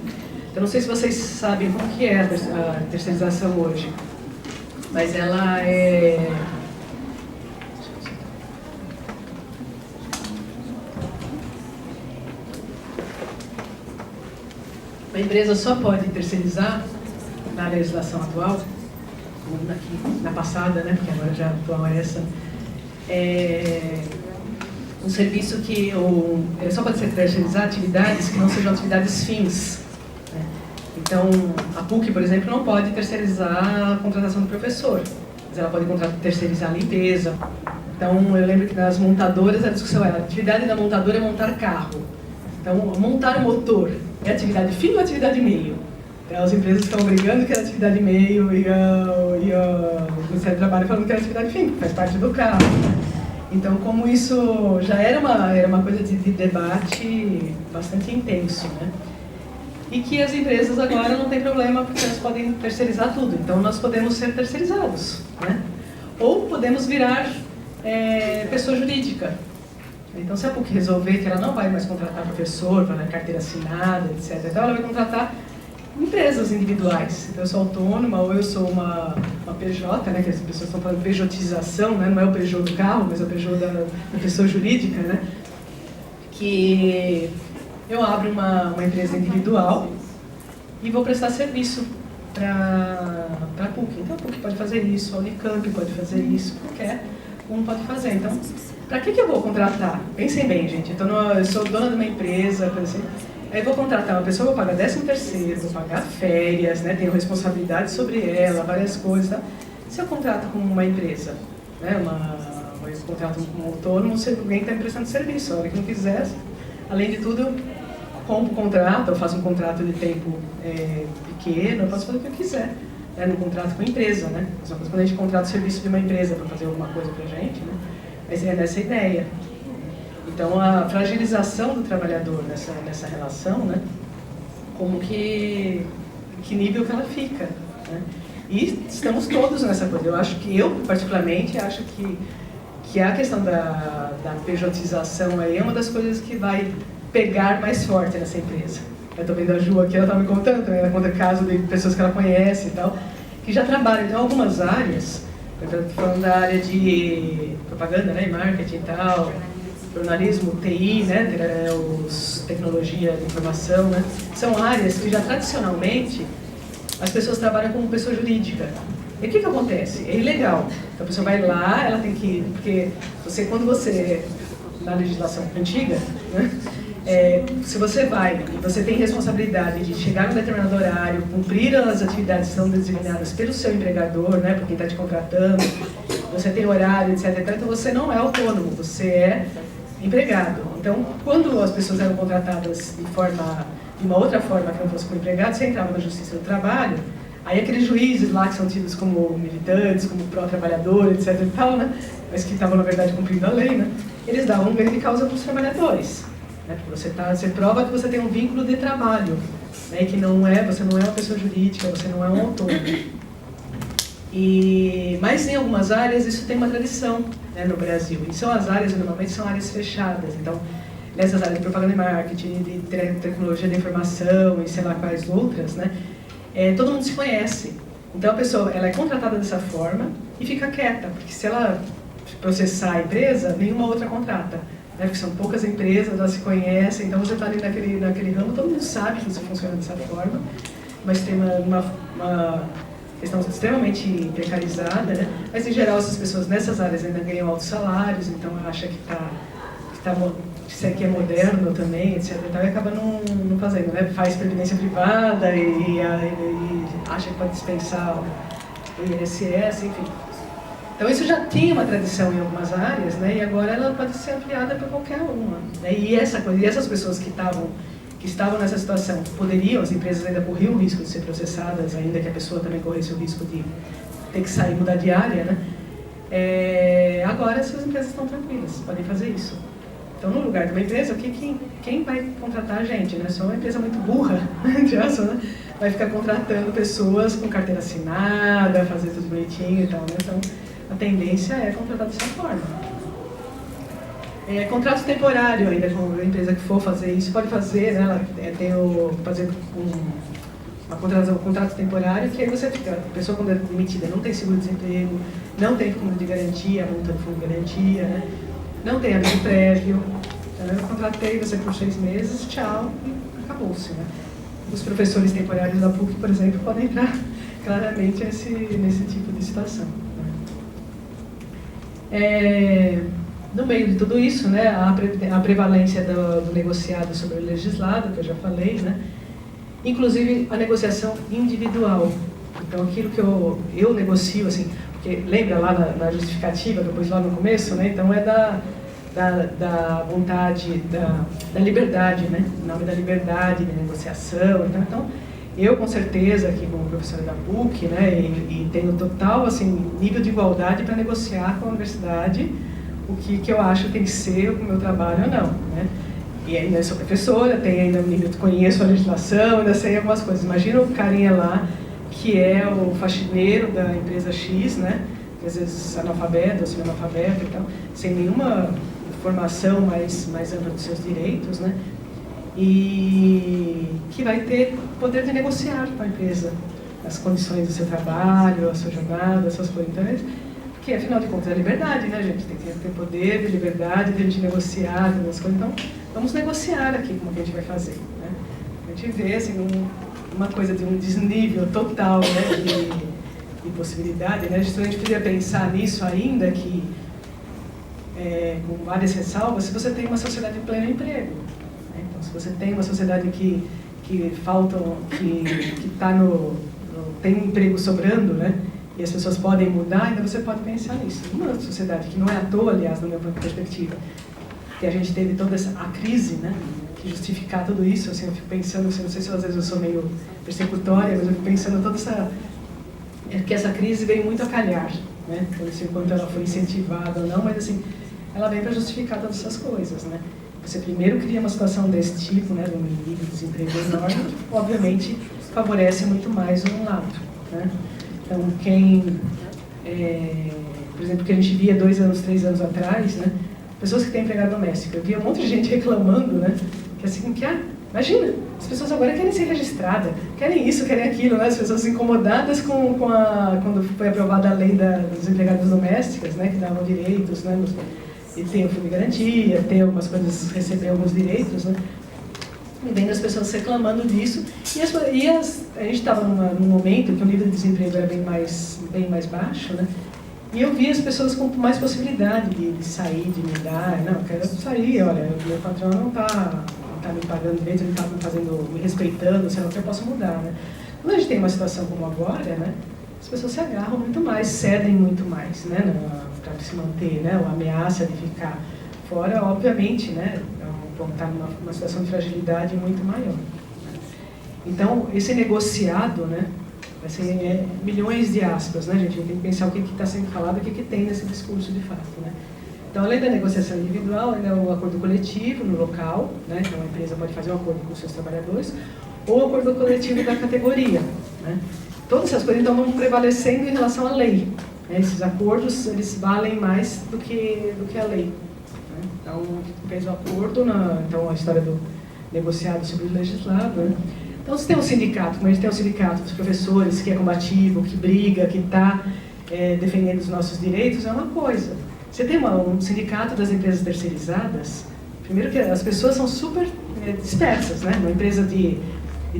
Eu não sei se vocês sabem como que é a terceirização hoje, mas ela é... A empresa só pode terceirizar, na legislação atual, na passada, né, porque agora já atual é essa, um serviço que só pode ser terceirizar atividades que não sejam atividades fins. Né? Então, a PUC, por exemplo, não pode terceirizar a contratação do professor, mas ela pode terceirizar a limpeza. Então, eu lembro que nas montadoras a discussão era: a atividade da montadora é montar carro. Então, montar o motor é atividade fim ou atividade meio? Então, as empresas estão brigando que é atividade meio e o Ministério do Trabalho falando que é atividade fim, que faz parte do carro. Então, como isso já era uma coisa de debate bastante intenso, né? E que as empresas agora não tem problema porque elas podem terceirizar tudo. Então, nós podemos ser terceirizados, né? Ou podemos virar pessoa jurídica. Então, se a PUC resolver que ela não vai mais contratar professor para carteira assinada, etc., então ela vai contratar empresas individuais. Então, eu sou autônoma ou eu sou uma PJ, né, que as pessoas estão falando pejotização, né, não é o Peugeot do carro, mas é o Peugeot da pessoa jurídica, né, que eu abro uma empresa individual e vou prestar serviço para a PUC. Então, a PUC pode fazer isso, a Unicamp pode fazer isso, qualquer um pode fazer. Então, para que eu vou contratar? Pensem bem, gente. Então, eu sou dona de uma empresa, por exemplo. Aí eu vou contratar uma pessoa, vou pagar 13º, vou pagar férias, né? Tenho responsabilidade sobre ela, várias coisas. Tá? Se eu contrato com uma empresa, né? Eu contrato com um autônomo, alguém está me prestando serviço. A hora que não quiser, além de tudo, eu compro o contrato, eu faço um contrato de tempo pequeno, eu posso fazer o que eu quiser. Né? No contrato com a empresa, né? Quando a gente contrata o serviço de uma empresa para fazer alguma coisa para a gente, né? Mas é nessa ideia. Então, a fragilização do trabalhador nessa relação, né? Como que nível que ela fica. Né? E estamos todos nessa coisa. Eu particularmente, acho que a questão da pejotização aí é uma das coisas que vai pegar mais forte nessa empresa. Eu estou vendo a Ju aqui, ela está me contando também, ela conta caso de pessoas que ela conhece e tal, que já trabalham em algumas áreas. Eu estou falando da área de propaganda, né, marketing e tal, jornalismo, TI, né, tecnologia de informação, né, são áreas que já tradicionalmente as pessoas trabalham como pessoa jurídica. E o que acontece? É ilegal. Então a pessoa vai lá, ela tem que... Porque quando você... Na legislação antiga, né? Se você vai e você tem responsabilidade de chegar num determinado horário, cumprir as atividades que são designadas pelo seu empregador, né, por quem está te contratando, você tem horário, etc. Então você não é autônomo, você é empregado. Então, quando as pessoas eram contratadas de uma outra forma que não fosse como empregado, você entrava na Justiça do Trabalho, aí aqueles juízes lá que são tidos como militantes, como pró-trabalhador, etc. e tal, né, mas que estavam, na verdade, cumprindo a lei, né, eles davam um ganho de causa para os trabalhadores. Você prova que você tem um vínculo de trabalho, né, que você não é uma pessoa jurídica, você não é um autônomo. Mas em algumas áreas isso tem uma tradição, né, no Brasil. E são as áreas, normalmente, são áreas fechadas. Então, nessas áreas de propaganda e marketing, de tecnologia da informação e sei lá quais outras, né, todo mundo se conhece. Então a pessoa ela é contratada dessa forma e fica quieta, porque se ela processar a empresa, nenhuma outra contrata. Porque são poucas empresas, elas se conhecem, então você está ali naquele ramo, todo mundo sabe que isso funciona dessa forma, mas tem uma questão extremamente precarizada, né? Mas em geral essas pessoas nessas áreas ainda ganham altos salários, então acha que isso aqui é moderno também, etc. Então, e acaba não fazendo, né? Faz previdência privada e acha que pode dispensar o INSS, enfim. Então isso já tinha uma tradição em algumas áreas, né, e agora ela pode ser ampliada para qualquer uma. Né, e essas pessoas que estavam nessa situação, as empresas ainda corriam o risco de ser processadas, ainda que a pessoa também corresse o risco de ter que sair e mudar de área, né, agora essas empresas estão tranquilas, podem fazer isso. Então, no lugar de uma empresa, quem vai contratar a gente? Né? Só uma empresa muito burra, né? Vai ficar contratando pessoas com carteira assinada, fazer tudo bonitinho e tal. Né? Então, a tendência é contratar dessa forma. Contrato temporário ainda, com a empresa que for fazer isso, pode fazer, né? Ela fazer um contrato temporário, que aí você fica, a pessoa quando é demitida não tem seguro-desemprego, não tem fundo de garantia, multa do fundo de garantia, né? Não tem aviso prévio. Então, eu contratei você por 6 meses, tchau, e acabou-se. Né? Os professores temporários da PUC, por exemplo, podem entrar claramente nesse tipo de situação. No meio de tudo isso, né, a prevalência do negociado sobre o legislado, que eu já falei, né, inclusive a negociação individual. Então, aquilo que eu negocio, assim, porque lembra lá na justificativa, que eu pus lá no começo, né, então é da vontade, da liberdade, né, em nome da liberdade, da negociação. Então eu, com certeza, aqui como professora da PUC, né, e tenho total assim, nível de igualdade para negociar com a universidade o que eu acho que tem que ser o meu trabalho ou não. Né? E ainda sou professora, tenho ainda um nível de conheço a legislação, ainda sei algumas coisas. Imagina o carinha lá, que é o faxineiro da empresa X, né, que às vezes é analfabeto ou semi-analfabeto e tal, sem nenhuma formação mais ampla dos seus direitos, né, e que vai ter poder de negociar com a empresa as condições do seu trabalho, a sua jornada, as suas coisas. Então, que afinal de contas é liberdade, né, gente? Tem que ter poder de liberdade de a gente negociar as coisas. Então, vamos negociar aqui como que a gente vai fazer. Né? A gente vê assim, uma coisa de um desnível total, né, de possibilidade. Né? A gente poderia pensar nisso ainda, que com várias ressalvas, se você tem uma sociedade de pleno emprego. Né? Então, se você tem uma sociedade que tem emprego sobrando, né? E as pessoas podem mudar, ainda você pode pensar nisso. Uma sociedade que não é à toa, aliás, na minha perspectiva, que a gente teve toda a crise, né, que justificar tudo isso, assim, eu fico pensando, assim, não sei se às vezes eu sou meio persecutória, mas eu fico pensando que essa crise veio muito a calhar, né, não sei quanto ela foi incentivada ou não, mas assim, ela vem para justificar todas essas coisas, né. Você primeiro cria uma situação desse tipo, né, de um nível de desemprego enorme, que obviamente favorece muito mais um lado, né. Então, por exemplo, que a gente via 2 anos, 3 anos atrás, né, pessoas que têm empregada doméstica, eu via um monte de gente reclamando, né, que assim, imagina, as pessoas agora querem ser registradas, querem isso, querem aquilo, né, as pessoas incomodadas quando foi aprovada a lei das empregadas domésticas, né, que davam direitos, né, e tem o fundo de garantia, tem algumas coisas, receber alguns direitos, né. e vendo as pessoas reclamando disso. A gente estava num momento que o nível de desemprego era bem mais baixo, né? E eu vi as pessoas com mais possibilidade de sair, de mudar. Não, eu quero sair, olha, meu patrão não está me pagando direito, ele está me respeitando, sei lá, que eu posso mudar, né? Quando a gente tem uma situação como agora, né, as pessoas se agarram muito mais, cedem muito mais, né, para se manter, né, a ameaça de ficar fora, obviamente, né, vão estar numa situação de fragilidade muito maior. Né? Então, esse negociado, né, vai ser milhões de aspas, né, gente? A gente tem que pensar o que está sendo falado, o que tem nesse discurso de fato, né? Então, além da negociação individual, ainda é o acordo coletivo no local, né? Então, a empresa pode fazer um acordo com os seus trabalhadores, ou o acordo coletivo da categoria, né? Todas essas coisas, então, vão prevalecendo em relação à lei. Né? Esses acordos, eles valem mais do que a lei. Né? Então, fez o acordo, então, a história do negociado sobre o legislado, né? Então, se tem um sindicato, como a gente tem um sindicato dos professores, que é combativo, que briga, que está defendendo os nossos direitos, é uma coisa. Você tem um sindicato das empresas terceirizadas, primeiro que as pessoas são super dispersas, né? Uma empresa de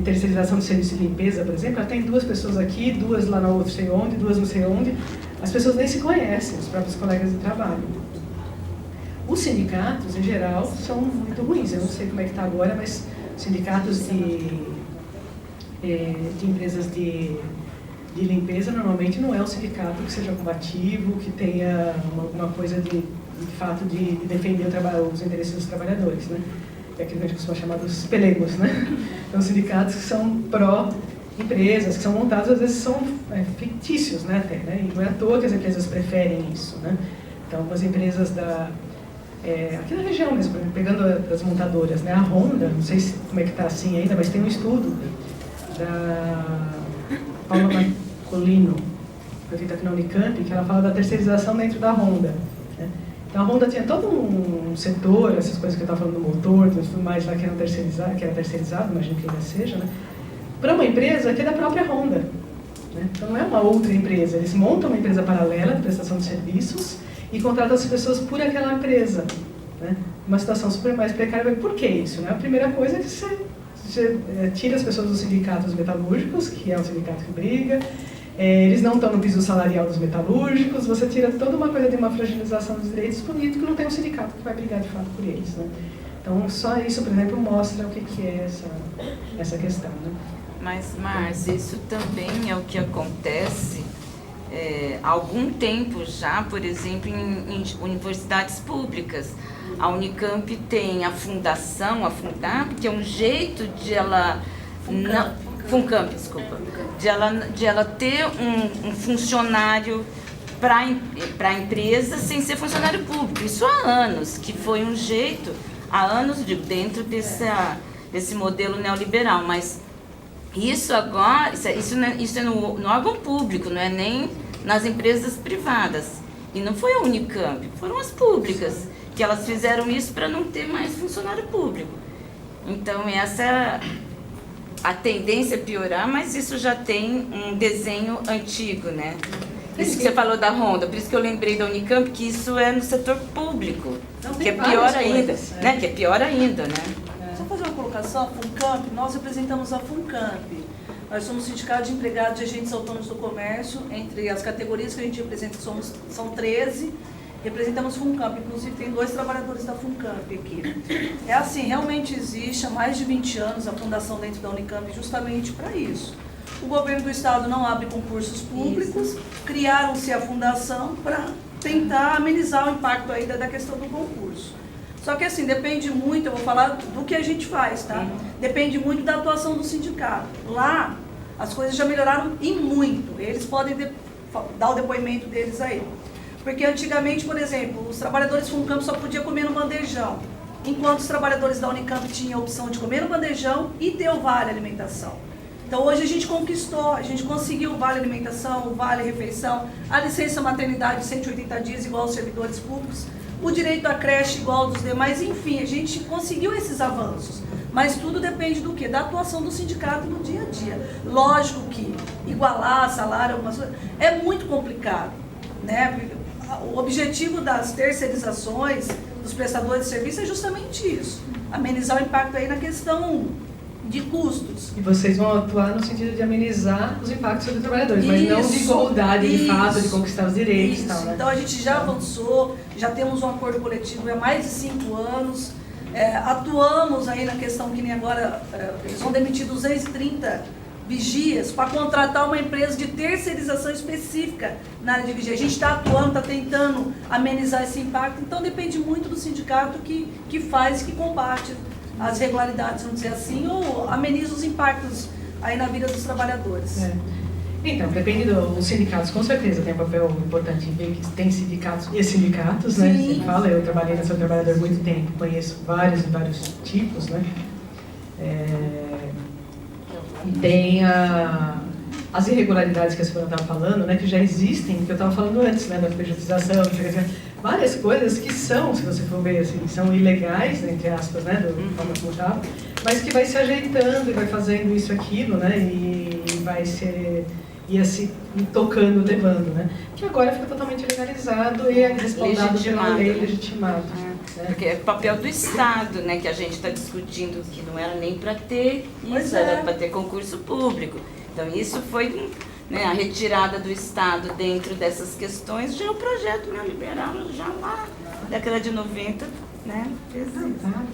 terceirização de serviço de limpeza, por exemplo, ela tem 2 pessoas aqui, 2 lá não sei onde, 2 não sei onde, as pessoas nem se conhecem, os próprios colegas de trabalho. Os sindicatos, em geral, são muito ruins, eu não sei como é que está agora, mas sindicatos de empresas de limpeza, normalmente não é um sindicato que seja combativo, que tenha alguma coisa de fato de defender os interesses dos trabalhadores, né? É aquilo que a gente costuma chamar dos pelegos, né? Então, sindicatos que são pró-empresas, que são montados, às vezes são fictícios, né, até, né? E não é à toa que as empresas preferem isso, né? Então, as empresas aqui na região mesmo, pegando as montadoras, né? A Honda, não sei como é que está assim ainda, mas tem um estudo da Paula Marcolino, feita aqui na Unicamp, que ela fala da terceirização dentro da Honda. Né? Então a Honda tinha todo um setor, essas coisas que eu estava falando do motor, tudo mais lá que era terceirizado, imagino que ainda seja, né? Para uma empresa que é da própria Honda. Né? Então não é uma outra empresa, eles montam uma empresa paralela de prestação de serviços e contratam as pessoas por aquela empresa. Né? Uma situação super mais precária. Por que isso? Né? A primeira coisa é que você tira as pessoas dos sindicatos metalúrgicos, que é um sindicato que briga, eles não estão no piso salarial dos metalúrgicos, você tira toda uma coisa de uma fragilização dos direitos políticos, não tem um sindicato que vai brigar de fato por eles. Né? Então, só isso, por exemplo, mostra o que é essa questão. Né? Mas, Márcia, isso também é o que acontece há algum tempo já, por exemplo, em universidades públicas. A Unicamp tem a fundação, a Fundap, que é um jeito de ela... Funcamp, desculpa. De ela ter um funcionário para a empresa sem ser funcionário público. Isso há anos, que foi um jeito, há anos dentro desse modelo neoliberal. Mas isso agora, isso é no órgão público, não é nem nas empresas privadas. E não foi a Unicamp, foram as públicas, que elas fizeram isso para não ter mais funcionário público. Então, essa a tendência é piorar, mas isso já tem um desenho antigo, né? Isso que você falou da Honda, por isso que eu lembrei da Unicamp, que isso é no setor público, que é pior ainda, né? Que é pior ainda, né? Só fazer uma colocação, a Funcamp, nós representamos a Funcamp. Nós somos sindicato de empregados de agentes autônomos do comércio, entre as categorias que a gente representa são 13, representamos Funcamp, inclusive tem 2 trabalhadores da Funcamp aqui. É assim, realmente existe há mais de 20 anos a fundação dentro da Unicamp justamente para isso. O governo do estado não abre concursos públicos, criaram-se a fundação para tentar amenizar o impacto ainda da questão do concurso. Só que assim, depende muito, eu vou falar do que a gente faz, tá? Depende muito da atuação do sindicato. Lá, as coisas já melhoraram e muito. Eles podem dar o depoimento deles aí. Porque antigamente, por exemplo, os trabalhadores Funcamp só podiam comer no bandejão, enquanto os trabalhadores da Unicamp tinham a opção de comer no bandejão e ter o vale alimentação. Então hoje a gente conquistou, a gente conseguiu o vale alimentação, o vale refeição, a licença maternidade de 180 dias igual aos servidores públicos, o direito à creche igual aos demais, enfim, a gente conseguiu esses avanços. Mas tudo depende do quê? Da atuação do sindicato no dia a dia. Lógico que igualar salário, algumas coisas, é muito complicado, né? O objetivo das terceirizações, dos prestadores de serviço é justamente isso, amenizar o impacto aí na questão de custos. E vocês vão atuar no sentido de amenizar os impactos sobre os trabalhadores, mas não de igualdade de fato, de conquistar os direitos e tal, né? Então a gente já avançou, já temos um acordo coletivo há mais de 5 anos, atuamos aí na questão que nem agora, eles vão demitir 230 vigias para contratar uma empresa de terceirização específica na área de vigia. A gente está atuando, está tentando amenizar esse impacto, então depende muito do sindicato que faz, que combate as irregularidades, vamos dizer assim, ou ameniza os impactos aí na vida dos trabalhadores. Então, depende dos sindicatos, com certeza tem um papel importante em ver que tem sindicatos e sindicatos, né? Você fala, eu trabalhei na Ação do Trabalhador há muito tempo, conheço vários tipos, né? E tem as irregularidades que a senhora estava falando, né, que já existem, que eu estava falando antes, né, da prejudiciação, várias coisas que são, se você for ver assim, são ilegais, né, entre aspas, né, do forma como estava, mas que vai se ajeitando e vai fazendo isso, aquilo, né, e vai ser, ia se tocando, levando, né, que agora fica totalmente legalizado e é respaldado pela lei, legitimado. Porque é papel do Estado, né, que a gente está discutindo, que não era nem para ter isso, era para ter concurso público. Então isso foi, né, a retirada do Estado dentro dessas questões, já é o projeto neoliberal, já lá, década de 90, né, fez isso.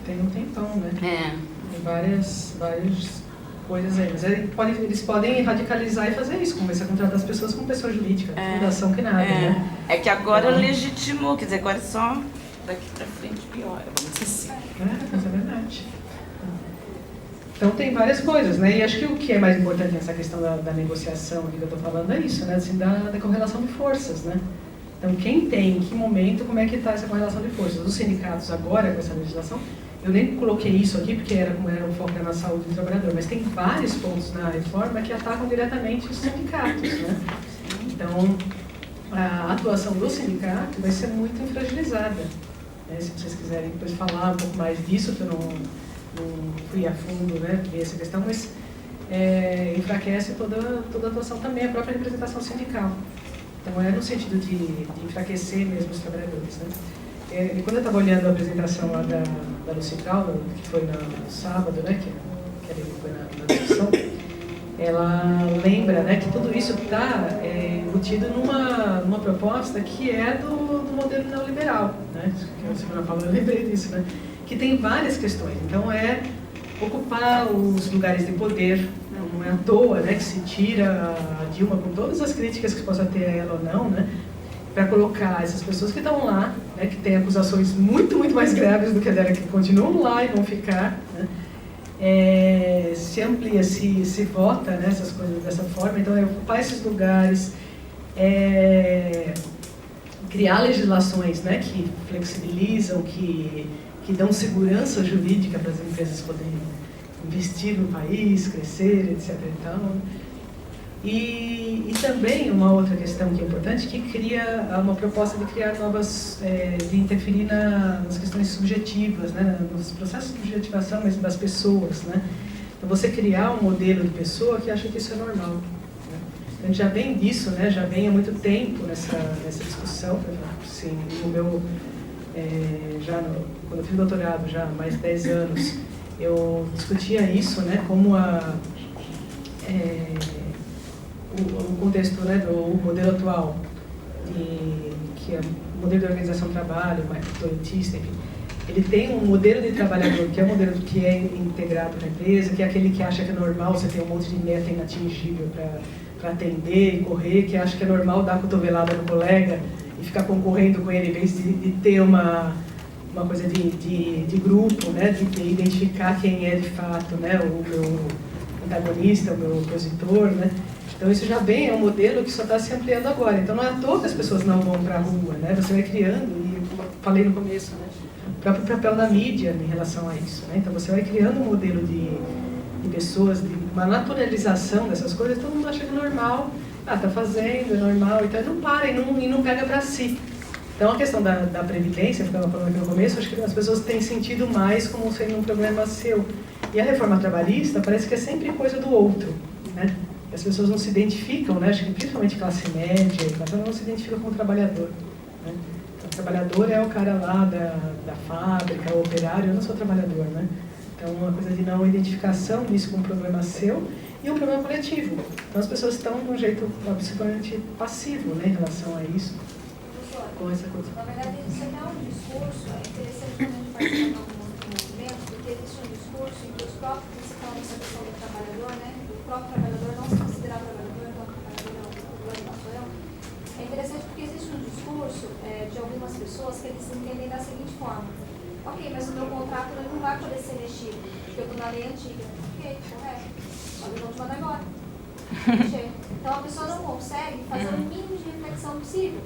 Tem um tempão, né? Tem várias coisas aí, mas eles podem radicalizar e fazer isso, começar a contratar as pessoas como pessoa jurídica, fundação que nada, né? É que agora legitimou, quer dizer, agora só daqui para frente piora, vamos dizer assim. Mas é verdade. Então tem várias coisas, né? E acho que o que é mais importante nessa questão da negociação que eu estou falando é isso, né? Assim, da correlação de forças, né? Então quem tem, em que momento, como é que está essa correlação de forças? Os sindicatos agora, com essa legislação, eu nem coloquei isso aqui porque era o foco na saúde do trabalhador, mas tem vários pontos na reforma que atacam diretamente os sindicatos, né? Então a atuação do sindicato vai ser muito infragilizada. Se vocês quiserem depois falar um pouco mais disso, que eu não fui a fundo, né, ver essa questão, mas enfraquece toda a atuação também, a própria representação sindical. Então é no sentido de enfraquecer mesmo os trabalhadores, né. E quando eu estava olhando a apresentação lá da Lucical, que foi no sábado, né, que foi na discussão, ela lembra, né, que tudo isso está embutido numa proposta que é do modelo neoliberal, né, que a senhora falou, eu lembrei disso, né, que tem várias questões. Então ocupar os lugares de poder, não é à toa, né, que se tira a Dilma com todas as críticas que possa ter a ela ou não, né, para colocar essas pessoas que estão lá, né, que têm acusações muito, muito mais graves do que a dela, que continuam lá e vão ficar, né, se amplia, se vota, né, essas coisas dessa forma. Então ocupar esses lugares, criar legislações, né, que flexibilizam, que dão segurança jurídica para as empresas poderem investir no país, crescer, etc. E também uma outra questão que é importante, que cria uma proposta de criar novas, de interferir nas questões subjetivas, né, nos processos de subjetivação mesmo das pessoas, né. Então você criar um modelo de pessoa que acha que isso é normal, né. Então já vem disso, né, já vem há muito tempo nessa discussão, assim, no meu, quando eu fiz doutorado, já há mais de 10 anos, eu discutia isso, né, como o contexto, né, do modelo atual, que é o modelo de organização do trabalho, mais proletista, enfim, ele tem um modelo de trabalhador, que é um modelo que é integrado na empresa, que é aquele que acha que é normal você ter um monte de meta inatingível para atender e correr, que acha que é normal dar cotovelada no colega e ficar concorrendo com ele, em vez de ter uma coisa de grupo, né, de identificar quem é de fato, né, o meu antagonista, o meu opositor, né. Então isso já vem, é um modelo que só está se ampliando agora. Então não é à toa que as pessoas não vão para a rua, né? Você vai criando, e eu falei no começo, né, o próprio papel da mídia em relação a isso, né? Então você vai criando um modelo de pessoas, de uma naturalização dessas coisas, todo mundo acha que é normal, está fazendo, é normal, então não para e não pega para si. Então a questão da previdência, que eu estava falando aqui no começo, acho que as pessoas têm sentido mais como sendo um problema seu. E a reforma trabalhista parece que é sempre coisa do outro, né? As pessoas não se identificam, né? Acho que principalmente classe média, não se identificam como trabalhador, né? Então, trabalhador é o cara lá da fábrica, o operário, eu não sou trabalhador, né? Então, uma coisa de não identificação disso como um problema seu e um problema coletivo. Então, as pessoas estão de um jeito absolutamente passivo, né, em relação a isso. Com essa coisa. Na verdade, isso é um discurso, é interessante quando a gente participar de um movimento, porque existe um discurso em que os próprios, principalmente essa questão do trabalhador, né, o próprio trabalhador não se considerar trabalhador, então o trabalhador é o problema, não sou eu. É interessante porque existe um discurso de algumas pessoas que eles entendem da seguinte forma: ok, mas o meu contrato ele não vai poder ser mexido, porque eu estou na lei antiga. Ok, correto. Só que eu vou te mandar agora. Então a pessoa não consegue fazer o mínimo de reflexão possível.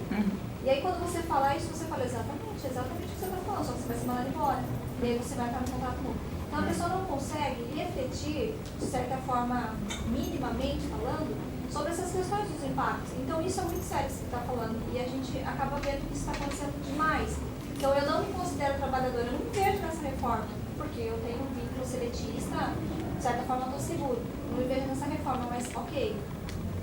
E aí quando você fala isso, você fala exatamente o que você está falando, só que você vai se mandar embora. E aí você vai estar no contrato novo. Então a pessoa não consegue refletir, de certa forma, minimamente falando, sobre essas questões dos impactos. Então isso é muito sério que você está falando. E a gente acaba vendo que isso está acontecendo demais. Então eu não me considero trabalhadora, eu não me vejo nessa reforma, porque eu tenho um vínculo seletista, de certa forma eu estou seguro. Não me vejo nessa reforma, mas ok.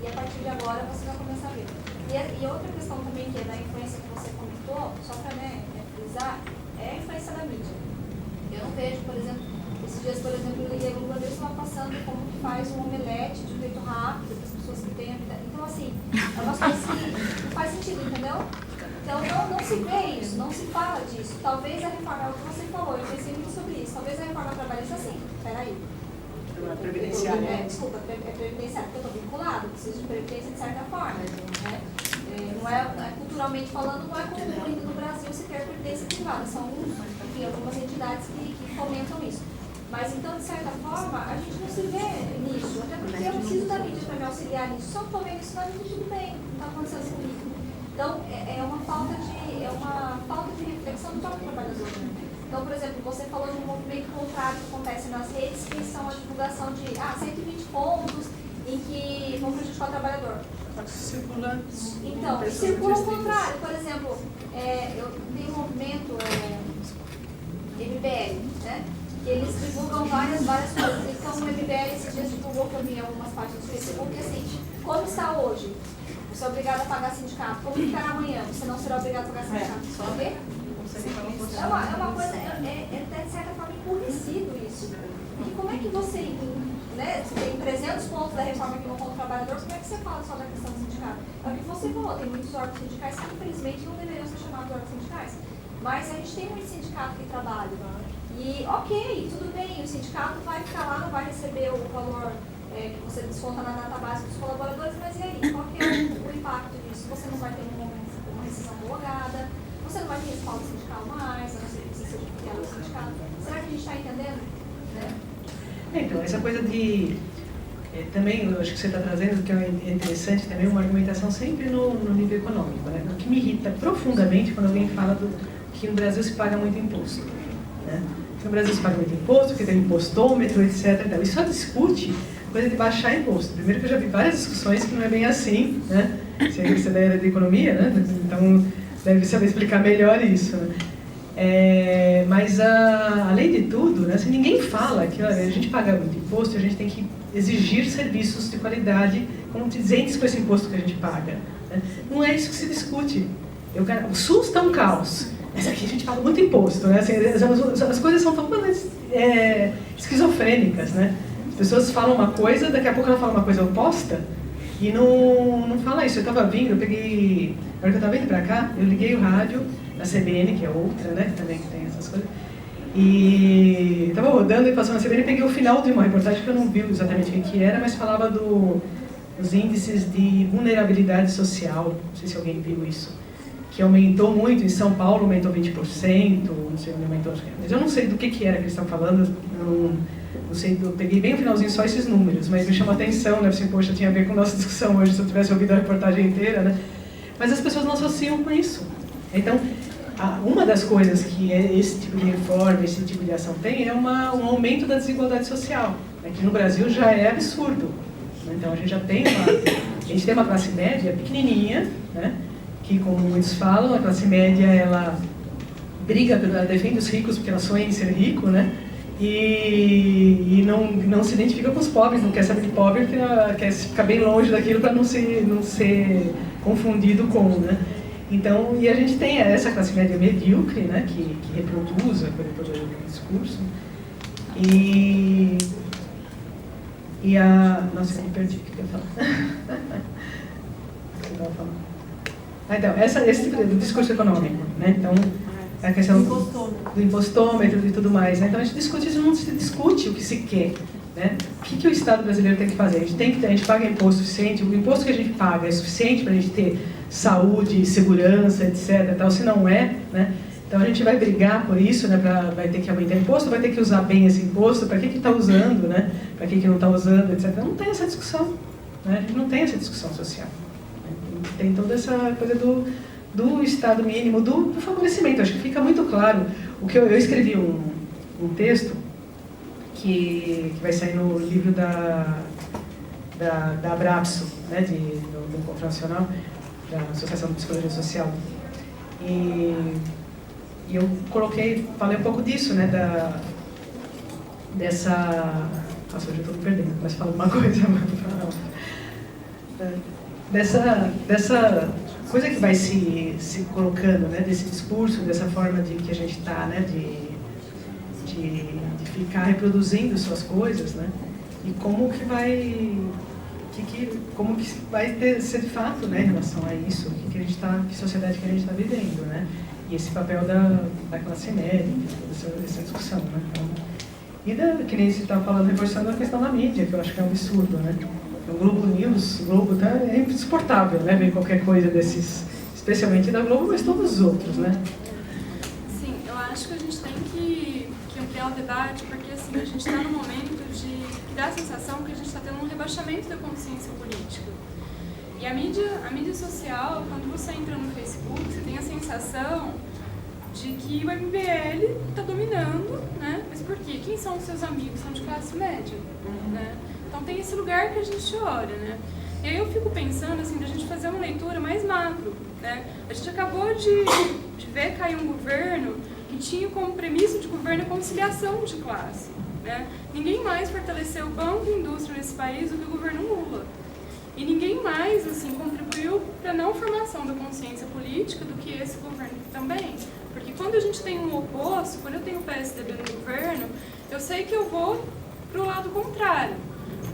E a partir de agora você vai começar a ver. E outra questão também, que é da influência que você comentou, só para frisar, é a influência da mídia. Eu não vejo, por exemplo, esses dias, por exemplo, eu liguei o Google, eu estava passando como que faz um omelete de um jeito rápido, para as pessoas que têm a vida. Então, assim, é uma coisa que não faz sentido, entendeu? Então, não se vê isso, não se fala disso. Talvez a reforma, é o que você falou, eu pensei muito sobre isso. Talvez a reforma trabalhista, assim, peraí. Previdenciária. Desculpa, é previdenciária, porque eu estou vinculado, preciso de previdência de certa forma. Né? Não é, culturalmente falando, não é comum ainda no Brasil se ter previdência privada. São algumas entidades que fomentam isso. Mas então, de certa forma, a gente não se vê nisso. Até porque eu preciso da mídia para me auxiliar nisso. Só estou vendo isso na mídia, tudo bem, não está acontecendo comigo. Então, é uma falta de reflexão do próprio trabalhador. Então, por exemplo, você falou de um movimento contrário que acontece nas redes, que são a divulgação de 120 pontos em que vão prejudicar o trabalhador. Circula. Então, circula o contrário. Por exemplo, eu tenho um movimento MBL, né? Que eles divulgam várias coisas. Então, o MBL esses dias divulgou para mim algumas páginas do Facebook, assim, como está hoje? Você é obrigado a pagar sindicato. Como ficará amanhã? Você não será obrigado a pagar sindicato. Só ver? É uma coisa, até de certa forma emburrecido isso. E como é que você, né, tem 300 pontos da reforma que vão contra o trabalhador, como é que você fala só da questão do sindicato? É o que você falou, tem muitos órgãos sindicais que infelizmente não deveriam ser chamados de órgãos sindicais. Mas a gente tem muito sindicato que trabalha. E ok, tudo bem, o sindicato vai ficar lá, não vai receber o valor que você desconta na data básica dos colaboradores, mas e aí? Qual que é o impacto disso? Você não vai ter uma rescisão homologada, você não vai ter respaldo sindical mais, a não ser que você seja filiado ao sindicato. Será que a gente está entendendo? Né? Então, essa coisa de... também, eu acho que você está trazendo, que é interessante também, uma argumentação sempre no nível econômico. Né? O que me irrita profundamente quando alguém fala que no Brasil se paga muito imposto. Né? No Brasil se paga muito imposto, porque tem impostômetro, etc. Então, e só discute coisa de baixar imposto. Primeiro que eu já vi várias discussões que não é bem assim, né? Você é da área de economia, né? Então deve saber explicar melhor isso, né? Mas além de tudo, né, assim, ninguém fala que olha, a gente paga muito imposto, a gente tem que exigir serviços de qualidade condizentes com esse imposto que a gente paga. Né? Não é isso que se discute. O SUS está um caos. Mas aqui a gente paga muito imposto, né? Assim, as coisas são totalmente esquizofrênicas, né? As pessoas falam uma coisa, daqui a pouco ela fala uma coisa oposta e não fala isso. Eu estava vindo, na hora que eu estava vindo para cá, eu liguei o rádio da CBN, que é outra, né? Também que tem essas coisas. E estava rodando e passou na CBN e peguei o final de uma reportagem que eu não vi exatamente o que era, mas falava dos índices de vulnerabilidade social. Não sei se alguém viu isso. Que aumentou muito, em São Paulo aumentou 20%, não sei onde aumentou, mas eu não sei do que era que eles estão falando, não sei, eu peguei bem no finalzinho só esses números, mas me chamou a atenção, né, assim, poxa, tinha a ver com a nossa discussão hoje, se eu tivesse ouvido a reportagem inteira, né, mas as pessoas não associam com isso. Então, uma das coisas que esse tipo de reforma, esse tipo de ação tem, é um aumento da desigualdade social, né, que no Brasil já é absurdo. Né, então, a gente já tem uma classe média pequenininha, né, que, como muitos falam, a classe média, ela defende os ricos porque ela sonha em ser rico, né? E não se identifica com os pobres, não quer saber de pobre, porque ela quer ficar bem longe daquilo para não ser confundido com, né? Então, e a gente tem essa classe média medíocre, né, que reproduz o discurso. E a... Nossa, eu me perdi o que eu ia falar. Então, esse tipo de discurso econômico, né? Então, a questão do impostômetro e tudo mais, né? Então, a gente discute isso, não se discute o que se quer, né? O que o Estado brasileiro tem que fazer? A gente paga imposto suficiente, o imposto que a gente paga é suficiente para a gente ter saúde, segurança, etc. Tal, se não é, né? Então a gente vai brigar por isso, né? Vai ter que aumentar imposto, vai ter que usar bem esse imposto, para que está usando, né? Para que não está usando, etc. Não tem essa discussão, né? A gente não tem essa discussão social. Né? Tem toda essa coisa do Estado mínimo, do favorecimento. Acho que fica muito claro. O que eu escrevi um texto que vai sair no livro da Abrapso, né? Do Encontro Nacional, da Associação de Psicologia Social. E eu falei um pouco disso, né, dessa... Nossa, hoje eu estou me perdendo, mas fala uma coisa. Dessa coisa que vai se colocando, né, desse discurso, dessa forma de que a gente está, né, de ficar reproduzindo suas coisas, né, e como que vai... como que vai ser de fato, né, em relação a isso, que sociedade que a gente está vivendo, né? E esse papel da classe média, essa discussão, né? Então, que nem você estava falando, reforçando a questão da mídia, que eu acho que é um absurdo, né? O Globo News, é insuportável, né? Ver qualquer coisa desses, especialmente da Globo, mas todos os outros, né? Sim, eu acho que a gente tem que ampliar o debate, porque assim, a gente está num momento que dá a sensação que a gente está tendo um rebaixamento da consciência política. E a mídia social, quando você entra no Facebook, você tem a sensação de que o MBL está dominando, né? Mas por quê? Quem são os seus amigos? São de classe média, né? Então tem esse lugar que a gente olha, né? E aí eu fico pensando, assim, da gente fazer uma leitura mais macro, né? A gente acabou de ver cair um governo que tinha como premissa de governo a conciliação de classe, né? Ninguém mais fortaleceu o banco e a indústria nesse país do que o governo Lula. E ninguém mais, assim, contribuiu para a não formação da consciência política do que esse governo também. Porque quando a gente tem um oposto, quando eu tenho o PSDB no governo, eu sei que eu vou para o lado contrário.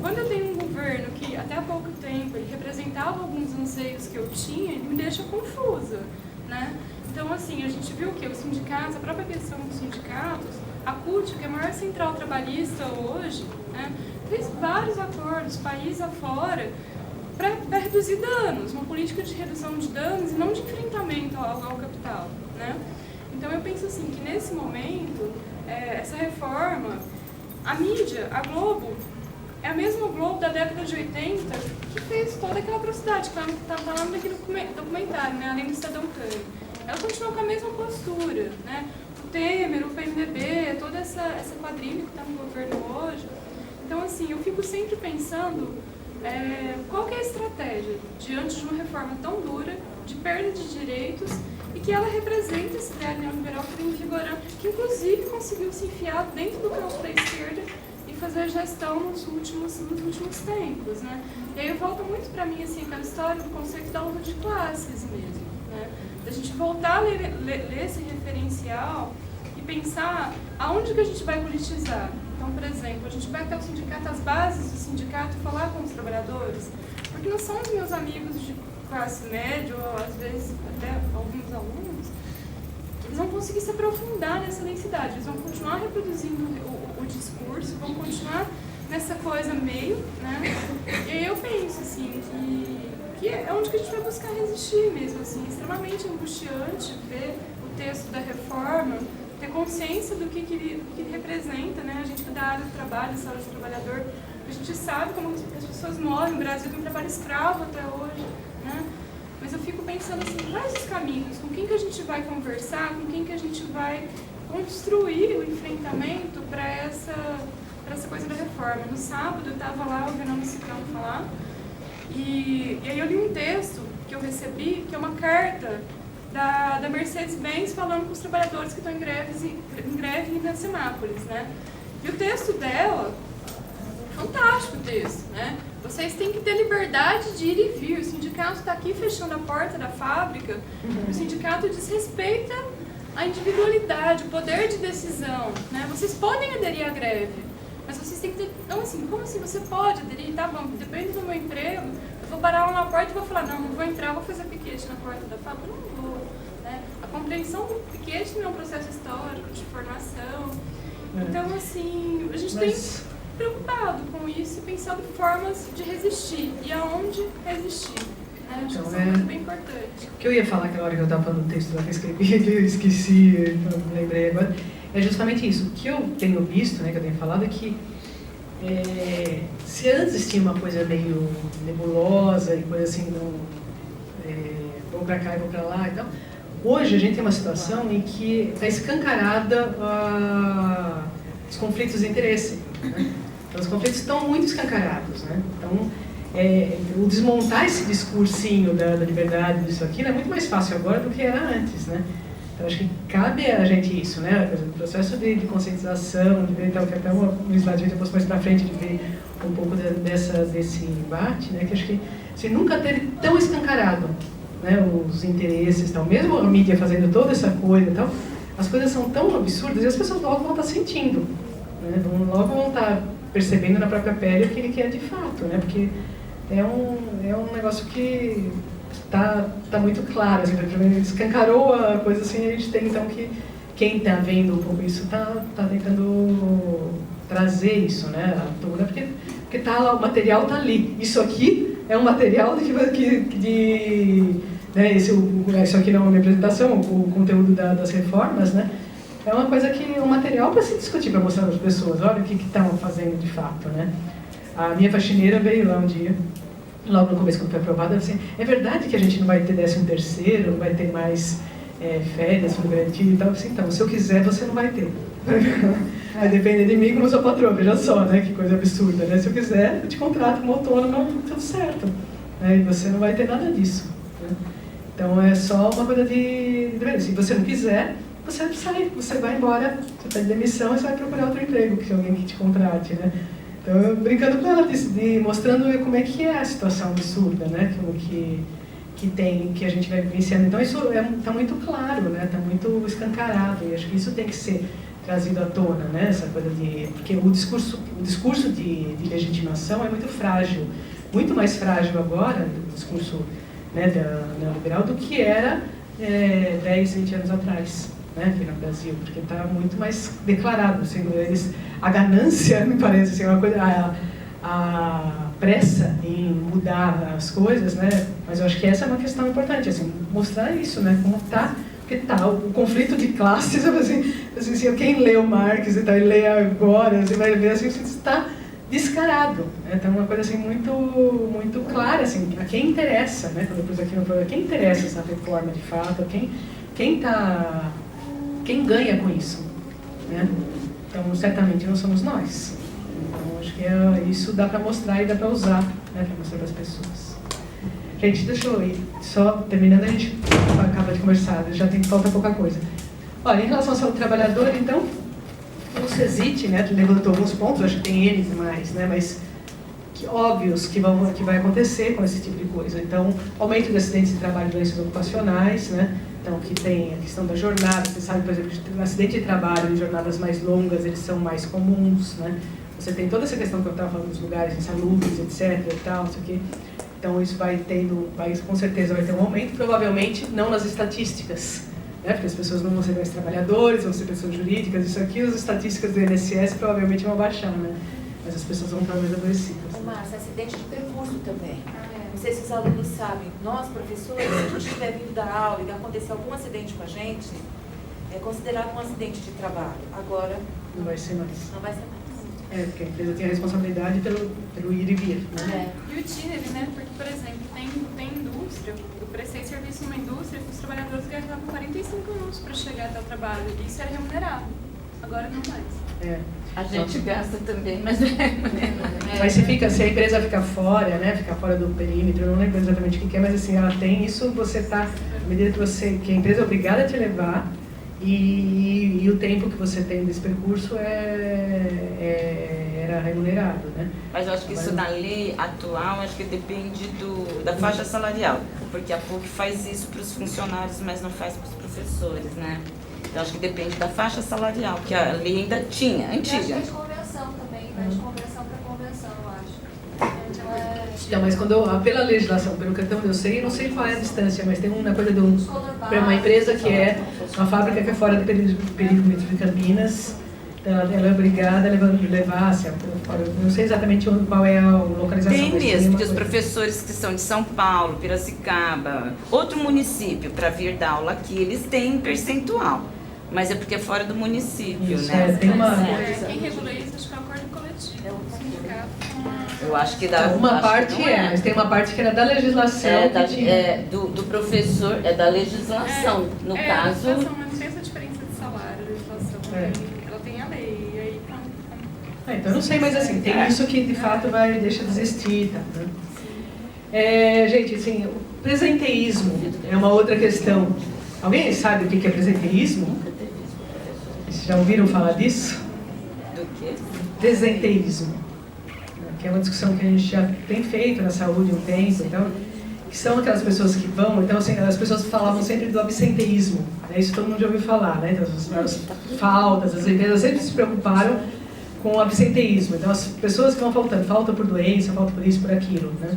Quando eu tenho um governo que, até há pouco tempo, ele representava alguns anseios que eu tinha, ele me deixa confusa, né? Então, assim, a gente viu que os sindicatos, a própria questão dos sindicatos, a CUT, que é a maior central trabalhista hoje, né, fez vários acordos, país afora, para reduzir danos, uma política de redução de danos e não de enfrentamento ao capital, né? Então eu penso assim, que nesse momento, essa reforma, a mídia, a Globo, é a mesma Globo da década de 80 que fez toda aquela atrocidade, que está falando naquele documentário, né, além do Estadão Cândido. Ela continua com a mesma postura, né? O Temer, o PMDB, toda essa quadrilha que está no governo hoje. Então, assim, eu fico sempre pensando qual que é a estratégia diante de uma reforma tão dura, de perda de direitos, e que ela representa esse ideário neoliberal que vem vigorando, que inclusive conseguiu se enfiar dentro do campo da esquerda e fazer gestão nos últimos tempos, né? E aí volta muito para mim, assim, aquela história do conceito da luta de classes mesmo, né? Da gente voltar a ler esse referencial e pensar aonde que a gente vai politizar. Então, por exemplo, a gente vai até o sindicato, as bases do sindicato, falar com os trabalhadores, porque não são os meus amigos de classe média, ou às vezes até alguns alunos, eles vão conseguir se aprofundar nessa densidade, eles vão continuar reproduzindo o discurso, vão continuar nessa coisa meio, né? E aí eu penso, assim, que é onde que a gente vai buscar resistir mesmo, assim, extremamente angustiante ver o texto da reforma, ter consciência do que ele representa, né? A gente da área do trabalho, saúde do trabalhador, a gente sabe como as pessoas morrem, o Brasil tem um trabalho escravo até hoje, né? Mas eu fico pensando assim, quais os caminhos, com quem que a gente vai conversar, com quem que a gente vai construir o enfrentamento para essa coisa da reforma. No sábado eu estava lá ouvindo a Ciclão falar, e aí eu li um texto que eu recebi, que é uma carta da Mercedes-Benz falando com os trabalhadores que estão em greve nas semáforos, né? E o texto dela fantástico o texto, né? Vocês têm que ter liberdade de ir e vir. O sindicato está aqui fechando a porta da fábrica. O sindicato desrespeita a individualidade, o poder de decisão, né? Vocês podem aderir à greve, mas vocês têm que ter... Então, assim, como assim você pode aderir? Tá bom, depende do meu emprego. Eu vou parar lá na porta e vou falar, não vou entrar, vou fazer piquete na porta da fábrica. Não vou, né? A compreensão do piquete não é um processo histórico, de formação. Então, assim, a gente tem preocupado com isso e pensado formas de resistir e aonde resistir. Né? Acho que isso é muito bem importante. O que eu ia falar aquela hora que eu estava falando do texto que eu escrevi, que eu esqueci, não lembrei agora, é justamente isso. O que eu tenho visto, né, que eu tenho falado, é que se antes tinha uma coisa meio nebulosa e coisa assim, não, vou para cá e vou para lá e tal, hoje a gente tem uma situação em que está escancarada os conflitos de interesse. Né? Então, os conflitos estão muito escancarados. Né? Então, o desmontar esse discursinho da liberdade disso aqui é muito mais fácil agora do que era antes. Né? Então, acho que cabe a gente isso, né? O processo de conscientização, de ver, então, que até no slide eu posso mais para frente, de ver um pouco desse embate, né? Que acho que assim, nunca teve tão escancarado, né, os interesses e tal, mesmo a mídia fazendo toda essa coisa e tal, as coisas são tão absurdas e as pessoas logo vão estar sentindo, né, logo vão estar percebendo na própria pele o que ele quer de fato, né, porque é um negócio que tá muito claro, assim, escancarou a coisa assim, a gente tem então que quem está vendo um pouco isso tá tentando trazer isso, né, à tona, porque tá lá, o material tá ali, isso aqui é um material né, isso aqui não é uma apresentação, o conteúdo das reformas, né? É uma coisa que um material para se discutir, para mostrar para as pessoas, olha o que estão fazendo de fato, né? A minha faxineira veio lá um dia, logo no começo quando foi aprovada, assim, é verdade que a gente não vai ter 13º, não vai ter mais férias, fundo garantido e tal, assim, então, se eu quiser, você não vai ter. Vai depender de mim como sua patroa, veja só, né? Que coisa absurda, né? Se eu quiser, eu te contrato como autônomo, tudo certo. Né? E você não vai ter nada disso. Né? Então é só uma coisa se você não quiser, você sai, você vai embora, você pede demissão e você vai procurar outro emprego, que alguém que te contrate, né? Então eu brincando com ela, mostrando como é que é a situação absurda, né? Como que a gente vai vivenciando. Então isso está muito claro, né? Está muito escancarado e acho que isso tem que ser trazido à tona, né? Essa coisa porque o discurso de legitimação é muito frágil, muito mais frágil agora, o discurso, né, neoliberal, do que era 10, 20 anos atrás, né, aqui no Brasil, porque está muito mais declarado. Assim, a ganância, me parece, assim, uma coisa, a pressa em mudar as coisas, né? Mas eu acho que essa é uma questão importante, assim, mostrar isso, né? Como está. Porque o conflito de classes, assim, quem lê o Marx e tal, e lê agora, você vai ver assim, está descarado. Né? Então, uma coisa assim, muito clara, assim, a quem interessa, né? Quando eu pus aqui no programa, quem interessa essa reforma de fato, quem ganha com isso. Né? Então, certamente não somos nós. Então, acho que isso dá para mostrar e dá para usar, né? Para mostrar para as pessoas. Gente, deixa eu ir. Só terminando, a gente acaba de conversar, já falta pouca coisa. Olha, em relação à saúde do trabalhador, então, o CESIT, né, levantou alguns pontos, acho que tem eles mais, né, mas óbvios que vai acontecer com esse tipo de coisa. Então, aumento de acidentes de trabalho e doenças ocupacionais, né, então, que tem a questão da jornada, você sabe, por exemplo, que acidente de trabalho em jornadas mais longas, eles são mais comuns, né, você tem toda essa questão que eu estava falando dos lugares insalubres, etc, e tal, isso aqui. Então, isso com certeza vai ter um aumento, provavelmente não nas estatísticas, né? Porque as pessoas não vão ser mais trabalhadores, vão ser pessoas jurídicas, isso aqui, as estatísticas do INSS provavelmente vão baixar, né? Mas as pessoas vão estar mais adoecidas. Márcia, acidente de percurso também. Não sei se os alunos sabem, nós, professores, se a gente estiver vindo dar aula e acontecer algum acidente com a gente, é considerado um acidente de trabalho. Agora, não vai ser mais. Não vai ser mais. Porque a empresa tem a responsabilidade pelo ir e vir, né? E o itinerário, né? Porque, por exemplo, tem indústria, eu prestei serviço numa indústria que os trabalhadores gastavam 45 minutos para chegar até o trabalho, e isso era remunerado. Agora não mais. A gente gasta também, mas Mas se a empresa fica fora, né? Fica fora do perímetro, eu não lembro exatamente o que é, mas assim, ela tem isso, você está, à medida que a empresa é obrigada a te levar, e o tempo que você tem desse percurso é era remunerado, né? Mas eu acho que isso da lei atual, acho que depende da faixa salarial, porque a PUC faz isso para os funcionários, mas não faz para os professores, né? Eu acho que depende da faixa salarial, que a lei ainda tinha, Eu acho que antiga. é de convenção também, vai de convenção para convenção, eu acho. Então Não, mas quando pela legislação, pelo que até onde eu sei, não sei qual é a distância, mas tem uma coisa para uma empresa que é uma fábrica que é fora do perímetro de Campinas, então ela é obrigada a levar assim, fora. Não sei exatamente qual é a localização. Tem mas mesmo, uma que os coisa. professores que são de São Paulo, Piracicaba, outro município, para vir dar aula aqui, eles têm percentual. Mas é porque é fora do município, Isso, né? tem uma... Quem regula isso, acho que é o acordo coletivo. O sindicato Eu acho que dá. Uma acho parte que não mas tem uma parte que era da legislação. que tinha. Do professor, é da legislação. No caso. A legislação, mas não tem essa diferença de salário, a legislação. Ela tem a lei, e aí Então eu não sei, mas assim, tem isso que de fato deixa de existir, tá, né? Gente, assim, o presenteísmo é uma outra questão. Alguém sabe o que é presenteísmo? Vocês já ouviram falar disso? Do quê? Presenteísmo, que é uma discussão que a gente já tem feito na saúde há um tempo, então, que são aquelas pessoas que vão, então assim, as pessoas falavam sempre do absenteísmo, né? Isso todo mundo já ouviu falar, né? Então, as faltas, as empresas sempre se preocuparam com o absenteísmo, então as pessoas que vão faltando, falta por doença, falta por isso, por aquilo, né?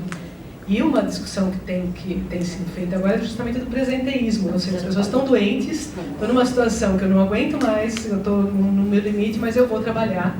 E uma discussão que tem sido feita agora é justamente do presenteísmo, ou seja, as pessoas estão doentes, estão numa situação que eu não aguento mais, eu estou no meu limite, mas eu vou trabalhar,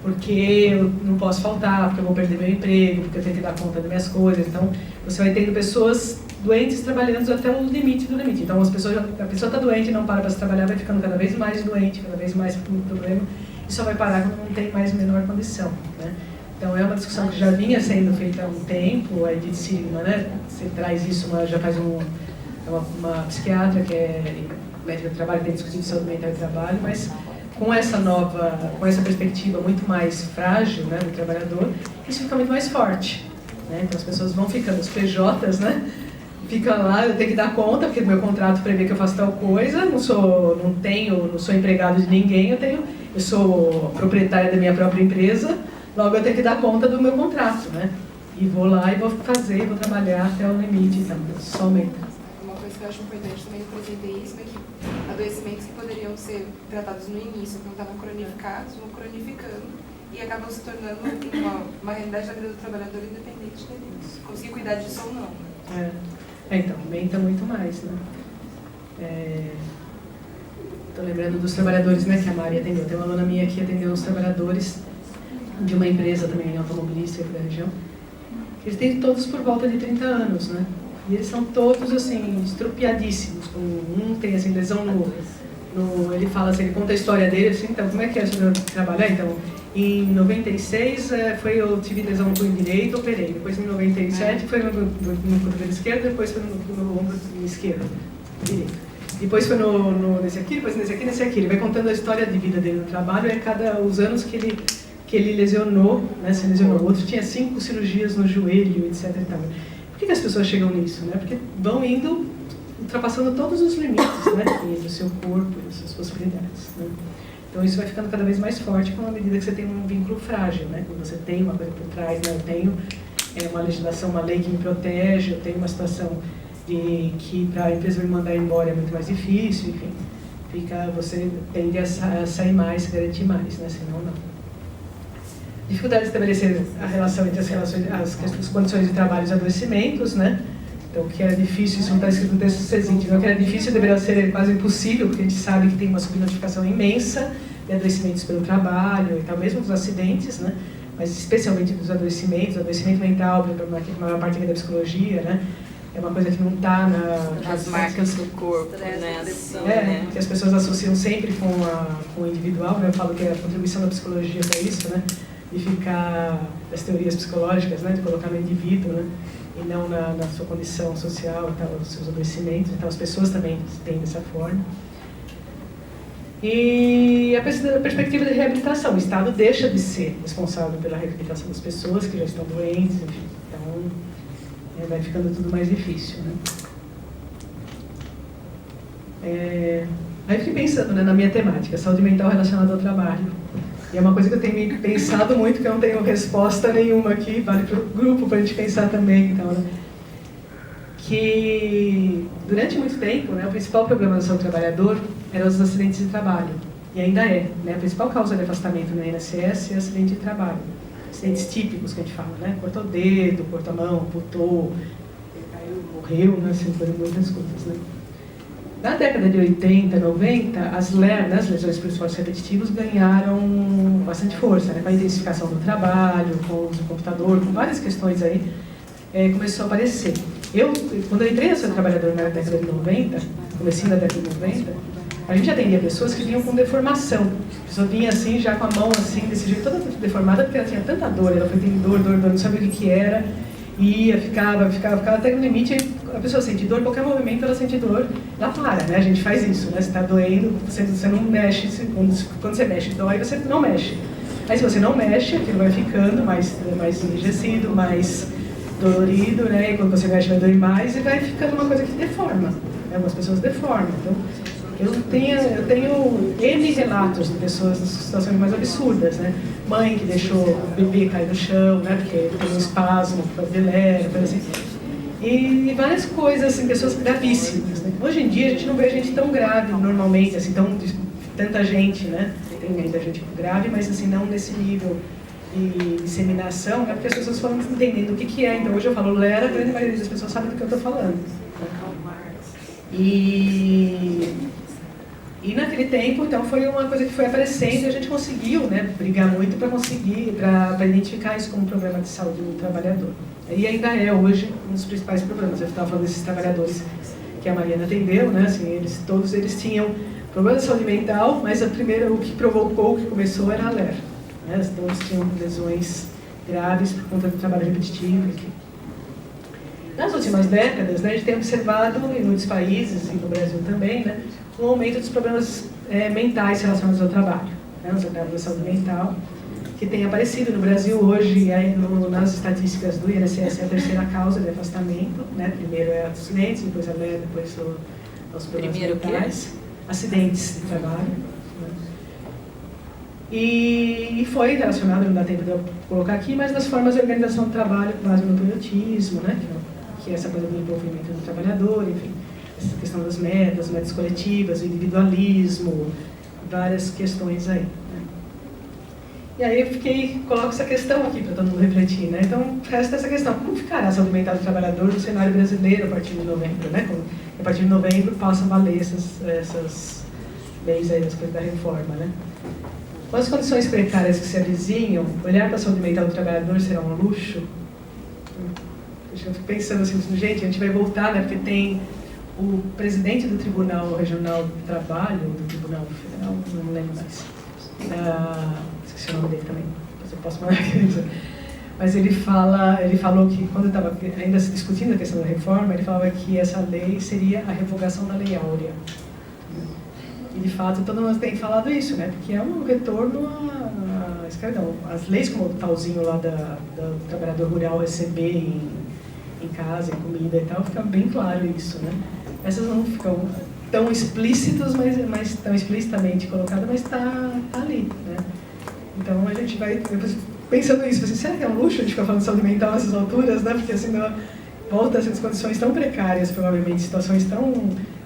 porque eu não posso faltar, porque eu vou perder meu emprego, porque eu tenho que dar conta das minhas coisas. Então, você vai tendo pessoas doentes trabalhando até o limite do limite. Então, a pessoa está doente, não para se trabalhar, vai ficando cada vez mais doente, cada vez mais com problema, e só vai parar quando não tem mais a menor condição, né? Então, é uma discussão que já vinha sendo feita há um tempo, a Edith Silva, né? Você traz isso, já faz uma psiquiatra que é médica de trabalho, que tem discutido saúde mental e trabalho, mas com essa perspectiva muito mais frágil, né, do trabalhador, isso fica muito mais forte, né? Então as pessoas vão ficando, os PJs, né, ficam lá, eu tenho que dar conta, porque meu contrato prevê que eu faço tal coisa, não sou empregado de ninguém, eu sou proprietária da minha própria empresa, logo eu tenho que dar conta do meu contrato, né? E vou lá e vou fazer, vou trabalhar até o limite, então, só aumenta. Uma coisa que eu acho importante também no presenteísmo é que adoecimentos que poderiam ser tratados no início, quando estavam cronificados, vão cronificando e acabam se tornando uma realidade da vida do trabalhador independente deles. Conseguir cuidar disso ou não. Então, aumenta muito mais, né? Estou lembrando dos trabalhadores, né, que a Mari atendeu. Tem uma aluna minha que atendeu os trabalhadores de uma empresa também automobilística aqui da região. Eles têm todos por volta de 30 anos, né? E eles são todos, assim, estrupiadíssimos. Um tem, assim, lesão ele fala assim, ele conta a história dele, assim, então, como é que é trabalhar? Então, em 96, eu tive lesão no punho direito, operei. Depois, em 97, foi no cotovelo esquerdo, depois foi no ombro esquerdo, direito. Depois foi nesse aqui, depois nesse aqui. Ele vai contando a história de vida dele no trabalho, os anos que ele lesionou, né, se lesionou. O outro tinha 5 cirurgias no joelho, etc. E tal. Por que as pessoas chegam nisso? Né? Porque vão ultrapassando todos os limites, né, do seu corpo, das suas possibilidades. Né? Então isso vai ficando cada vez mais forte com a medida que você tem um vínculo frágil, né? Quando você tem uma coisa por trás, né? Eu tenho uma legislação, uma lei que me protege, eu tenho uma situação que para a empresa me mandar embora é muito mais difícil, enfim. Você tende a sair mais, se garantir mais, né? Senão não. Dificuldade de estabelecer a relação entre as condições de trabalho e os adoecimentos, né? Então, o que era difícil, isso não está escrito no texto do CESINT, o que era difícil deveria ser quase impossível, porque a gente sabe que tem uma subnotificação imensa de adoecimentos pelo trabalho e tal, mesmo dos acidentes, né? Mas especialmente dos adoecimentos, adoecimento mental, a maior parte da psicologia, né? É uma coisa que não está nas marcas do corpo, né? Que as pessoas associam sempre com o individual, né? Eu falo que é a contribuição da psicologia para isso, né? De ficar das teorias psicológicas, né? De colocar no indivíduo, né? E não na sua condição social, tal, os seus adoecimentos, então as pessoas também têm dessa forma. E a perspectiva de reabilitação, o Estado deixa de ser responsável pela reabilitação das pessoas que já estão doentes, enfim, então vai ficando tudo mais difícil, né? Aí eu fiquei pensando, né, na minha temática, saúde mental relacionada ao trabalho. E é uma coisa que eu tenho pensado muito, que eu não tenho resposta nenhuma aqui, vale para o grupo, para a gente pensar também. Então, né? Que durante muito tempo, né, o principal problema do seu trabalhador eram os acidentes de trabalho. E ainda é. Né? A principal causa de afastamento no INSS é acidente de trabalho. Acidentes típicos que a gente fala, né? Cortou o dedo, cortou a mão, amputou, caiu, morreu, né? Assim, foram muitas coisas, né? Na década de 80, 90, as LER, né, as lesões por esforços repetitivos, ganharam bastante força, né, com a intensificação do trabalho, com o uso do computador, com várias questões aí, começou a aparecer. Quando eu entrei no Seu Trabalhador na década de 90, comecinho da década de 90, a gente atendia pessoas que vinham com deformação. A pessoa vinha assim, já com a mão assim, desse jeito, toda deformada, porque ela tinha tanta dor, ela foi tendo dor, não sabia o que era, ia, ficava até no limite. A pessoa sente dor, qualquer movimento ela sente dor, ela para, né? A gente faz isso, né? Você está doendo, você não mexe, quando você mexe dói, você não mexe. Aí se você não mexe, aquilo vai ficando mais enrijecido, mais dolorido, né? E quando você mexe vai doer mais e vai ficando uma coisa que deforma. Né? Algumas pessoas deformam. Então, eu tenho N relatos de pessoas em situações mais absurdas, né? Mãe que deixou o bebê cair no chão, né? Porque teve um espasmo, delera, coisa assim. E várias coisas, assim, pessoas gravíssimas, né? Hoje em dia a gente não vê gente tão grave normalmente, assim, tanta gente, né? Tem muita gente grave, mas assim, não nesse nível de disseminação, né? Porque as pessoas foram entendendo o que é. Então hoje eu falo LER, a grande maioria das pessoas sabe do que eu estou falando. E naquele tempo, então, foi uma coisa que foi aparecendo e a gente conseguiu, né, brigar muito para identificar isso como um problema de saúde do trabalhador. E ainda é hoje um dos principais problemas. Eu estava falando desses trabalhadores que a Mariana atendeu, né, assim, todos eles tinham problema de saúde mental, mas o que provocou, o que começou era a LER. Né, todos tinham lesões graves por conta do trabalho repetitivo, enfim. Nas últimas décadas, né, a gente tem observado em muitos países, e no Brasil também, né, um aumento dos problemas mentais relacionados ao trabalho, né, os agravos da saúde mental, que tem aparecido no Brasil hoje, nas estatísticas do INSS, é a terceira causa de afastamento, né, primeiro é acidentes, depois a LER, depois os problemas mentais, acidentes de trabalho. Né. E foi relacionado, não dá tempo de eu colocar aqui, mas das formas de organização do trabalho com base no patriotismo, né, que é essa coisa do envolvimento do trabalhador, enfim, essa questão das metas coletivas, o individualismo, várias questões aí. Né. E aí eu coloco essa questão aqui para todo mundo refletir, né? Então, resta essa questão, como ficará a saúde mental do trabalhador no cenário brasileiro a partir de novembro, né? A partir de novembro passam a valer essas leis aí, das coisas da reforma, né? Com as condições precárias que se avizinham, olhar para a saúde mental do trabalhador será um luxo? Eu fico pensando assim, gente, a gente vai voltar, né? Porque tem o presidente do Tribunal Regional do Trabalho, do Tribunal Federal, não lembro mais, esqueci o nome dele também, depois eu posso mandar aqui. Mas ele falou que quando estava ainda se discutindo a questão da reforma, ele falava que essa lei seria a revogação da Lei Áurea. E de fato todo mundo tem falado isso, né? Porque é um retorno à escravidão. As leis como o talzinho lá do trabalhador rural receber em casa, em comida e tal, fica bem claro isso, né? Essas não ficam tão explícitas, mas tão explicitamente colocadas, mas está ali, né? Então a gente vai pensando nisso, assim, será que é um luxo a gente ficar falando de saúde mental nessas alturas, né? Porque assim, volta a essas condições tão precárias, provavelmente, situações tão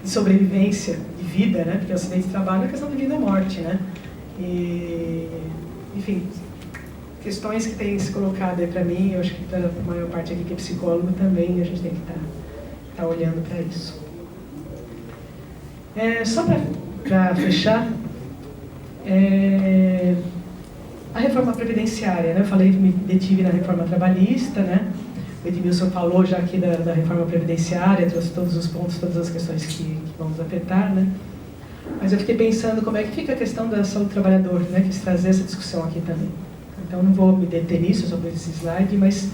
de sobrevivência, de vida, né? Porque o acidente de trabalho é questão de vida ou morte, né? E, enfim, questões que têm se colocado aí para mim, eu acho que para a maior parte aqui que é psicólogo também, a gente tem que estar olhando para isso. Só para fechar, a reforma previdenciária, né? Eu falei que me detive na reforma trabalhista, né? O Edmilson falou já aqui da reforma previdenciária, trouxe todos os pontos, todas as questões que vamos afetar, né? Mas eu fiquei pensando como é que fica a questão da saúde do trabalhador, né? Quis trazer essa discussão aqui também. Então não vou me deter nisso, só por esse slide, mas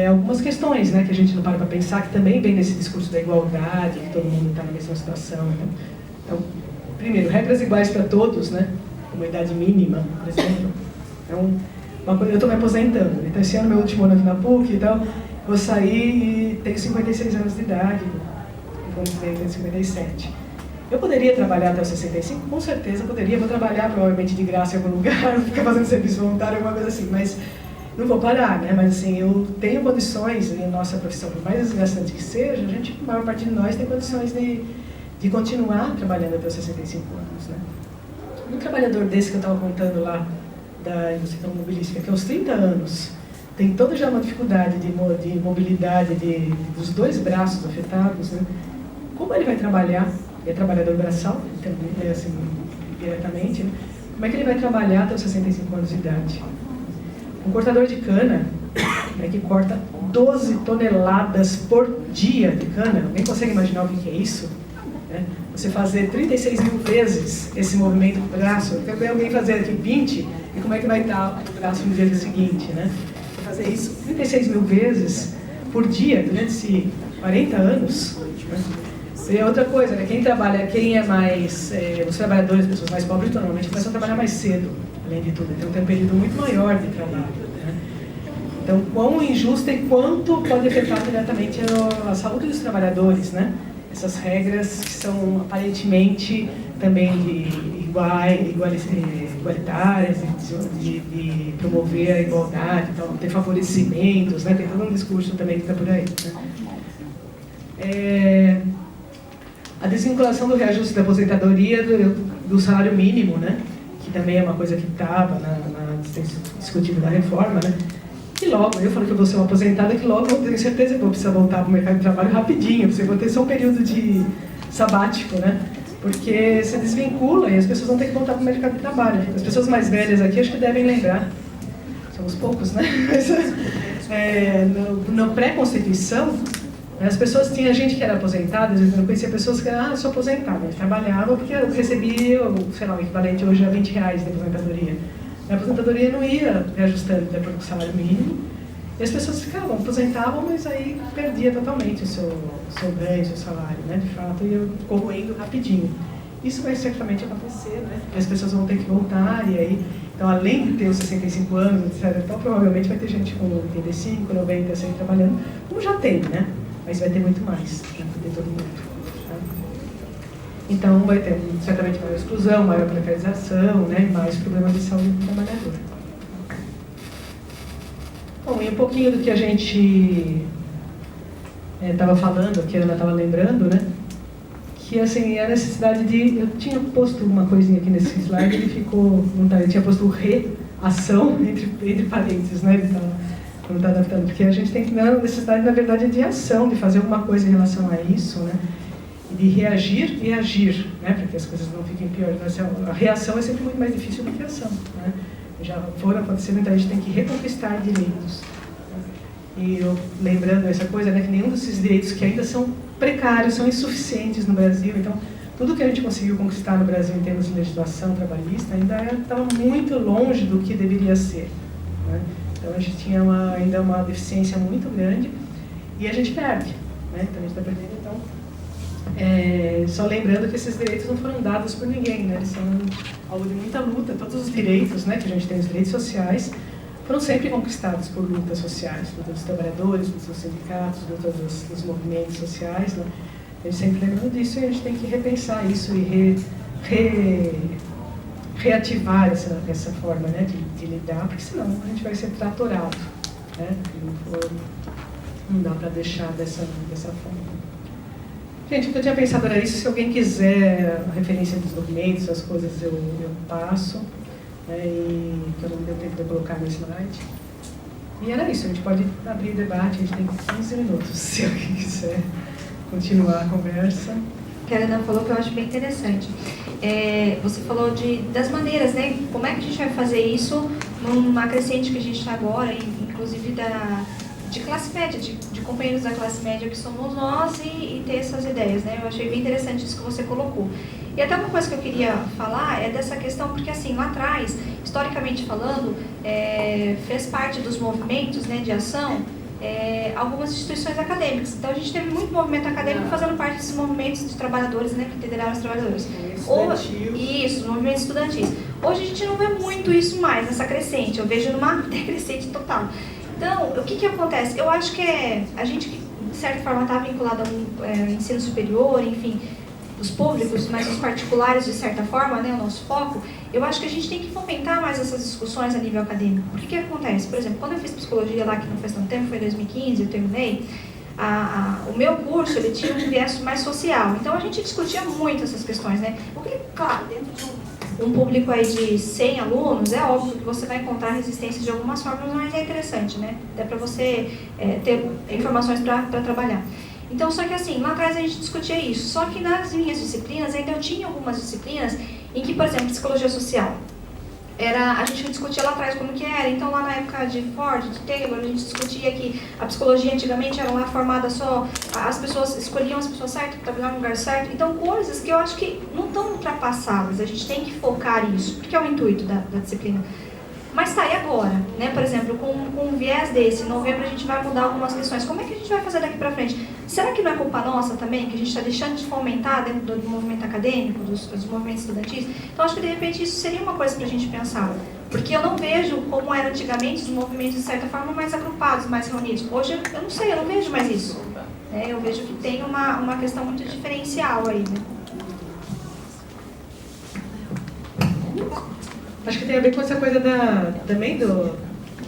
algumas questões, né, que a gente não para pensar, que também vem nesse discurso da igualdade, que todo mundo está na mesma situação. Né? Então, primeiro, regras iguais para todos, né? Uma idade mínima, por exemplo. Eu estou me aposentando, então esse ano, meu último ano aqui na PUC e tal, vou sair e tenho 56 anos de idade, vamos dizer, tenho 57. Eu poderia trabalhar até os 65? Com certeza poderia. Vou trabalhar provavelmente de graça em algum lugar, ficar fazendo serviço voluntário, alguma coisa assim, mas não vou parar, né? Mas assim, eu tenho condições, e a nossa profissão, por mais desgastante que seja, a gente, a maior parte de nós tem condições de continuar trabalhando até os 65 anos, né? Um trabalhador desse que eu estava contando lá, da indústria automobilística, que aos 30 anos tem toda já uma dificuldade de mobilidade dos dois braços afetados, né? Como ele vai trabalhar? Ele é trabalhador braçal, assim, diretamente, né? Como é que ele vai trabalhar até os 65 anos de idade? Um cortador de cana, né, que corta 12 toneladas por dia de cana, alguém consegue imaginar o que é isso? Né? Você fazer 36 mil vezes esse movimento do braço, eu quero ver alguém fazer aqui 20, e como é que vai estar o braço no dia seguinte, né? Fazer isso 36 mil vezes por dia durante 40 anos. Né? E outra coisa, né? Quem é mais, os trabalhadores, as pessoas mais pobres, normalmente começam a trabalhar mais cedo, além de tudo. Então tem um período muito maior de trabalho. Né? Então, quão injusto e quanto pode afetar diretamente a saúde dos trabalhadores, né? Essas regras que são aparentemente também igualitárias, de promover a igualdade, então, ter favorecimentos, né? Tem todo um discurso também que está por aí. Né? A desvinculação do reajuste da aposentadoria do salário mínimo, né? Que também é uma coisa que estava discutido na reforma, né? E logo, eu falo que eu vou ser uma aposentada, que logo eu tenho certeza que vou precisar voltar para o mercado de trabalho rapidinho, você vai ter só um período de sabático, né? Porque se desvincula e as pessoas vão ter que voltar para o mercado de trabalho. As pessoas mais velhas aqui acho que devem lembrar, somos poucos, né? Mas, no pré-constituição, as pessoas, tinha gente que era aposentada, eu conhecia pessoas que eu sou aposentada, eu trabalhava porque eu recebia, sei lá, o equivalente hoje a R$20 de aposentadoria. A aposentadoria não ia reajustando de acordo com o salário mínimo, e as pessoas ficavam, aposentavam, mas aí perdia totalmente o seu ganho, o seu salário, né, de fato, e eu corroendo rapidinho. Isso vai certamente acontecer, né, e as pessoas vão ter que voltar, e aí, então além de ter os 65 anos, etc., então provavelmente vai ter gente com 85, 90, 100 trabalhando, como já tem, né? Mas vai ter muito mais, né, para ter todo mundo. Tá? Então vai ter certamente maior exclusão, maior precarização, né, e mais problemas de saúde do trabalhador. Bom, e um pouquinho do que a gente estava falando, que a Ana estava lembrando, né, que assim, a necessidade de... Eu tinha posto uma coisinha aqui nesse slide, ele ficou... Não tá, eu tinha posto reação entre parênteses, né, então, não está adaptando, porque a gente tem que ter a necessidade, na verdade, de ação, de fazer alguma coisa em relação a isso, né? E de reagir e agir, né? Para que as coisas não fiquem piores. A reação é sempre muito mais difícil do que a ação, né? Já foram acontecendo, então a gente tem que reconquistar direitos. E eu, lembrando essa coisa, né, que nenhum desses direitos que ainda são precários, são insuficientes no Brasil, então tudo que a gente conseguiu conquistar no Brasil em termos de legislação trabalhista ainda estava muito longe do que deveria ser, né? Então a gente tinha ainda uma deficiência muito grande e a gente perde, né? Então a gente está perdendo. Então, só lembrando que esses direitos não foram dados por ninguém, né? Eles são algo de muita luta. Todos os direitos, né, que a gente tem, os direitos sociais, foram sempre conquistados por lutas sociais, lutas dos trabalhadores, lutas dos sindicatos, lutas dos movimentos sociais, né? A gente sempre lembrando disso e a gente tem que repensar isso e reativar essa forma, né, de lidar, porque senão a gente vai ser tratorado, né? Não dá para deixar dessa forma. Gente, o que eu tinha pensado era isso. Se alguém quiser a referência dos documentos, as coisas eu passo, né, e que eu não deu tempo de colocar no slide. E era isso, a gente pode abrir o debate, a gente tem 15 minutos, se alguém quiser continuar a conversa. Que a Ana falou que eu acho bem interessante. Você falou das maneiras, né? Como é que a gente vai fazer isso numa crescente que a gente está agora, inclusive de classe média, de companheiros da classe média que somos nós e ter essas ideias, né? Eu achei bem interessante isso que você colocou. E até uma coisa que eu queria falar é dessa questão, porque assim, lá atrás, historicamente falando, fez parte dos movimentos, né, de ação, algumas instituições acadêmicas. Então a gente teve muito movimento acadêmico fazendo parte desses movimentos de trabalhadores, né, que federaram os trabalhadores. Isso, movimentos estudantis. Hoje a gente não vê muito isso mais, nessa crescente. Eu vejo numa decrescente total. Então, o que acontece? Eu acho que a gente que, de certa forma, está vinculado ao ensino superior, enfim, dos públicos, mas os particulares, de certa forma, né, o nosso foco, eu acho que a gente tem que fomentar mais essas discussões a nível acadêmico. Porque o que acontece? Por exemplo, quando eu fiz psicologia lá, que não faz tanto tempo, foi em 2015, eu terminei, o meu curso, ele tinha um viés mais social. Então, a gente discutia muito essas questões, né? Porque, claro, dentro de um público aí de 100 alunos, é óbvio que você vai encontrar resistência de algumas formas, mas é interessante, né? Até para você ter informações para trabalhar. Então, só que assim, lá atrás a gente discutia isso. Só que nas minhas disciplinas, ainda eu tinha algumas disciplinas em que, por exemplo, psicologia social, a gente discutia lá atrás como que era. Então, lá na época de Ford, de Taylor, a gente discutia que a psicologia antigamente era lá formada só, as pessoas escolhiam as pessoas certas para trabalhar no lugar certo. Então, coisas que eu acho que não estão ultrapassadas, a gente tem que focar isso, porque é o intuito da disciplina. Mas tá, e agora? Né? Por exemplo, com um viés desse, em novembro a gente vai mudar algumas questões. Como é que a gente vai fazer daqui para frente? Será que não é culpa nossa também, que a gente está deixando de fomentar dentro do movimento acadêmico, dos movimentos estudantis? Então, acho que de repente isso seria uma coisa para a gente pensar. Porque eu não vejo como era antigamente os movimentos, de certa forma, mais agrupados, mais reunidos. Hoje, eu não sei, eu não vejo mais isso. Eu vejo que tem uma questão muito diferencial aí, né? Acho que tem a ver com essa coisa também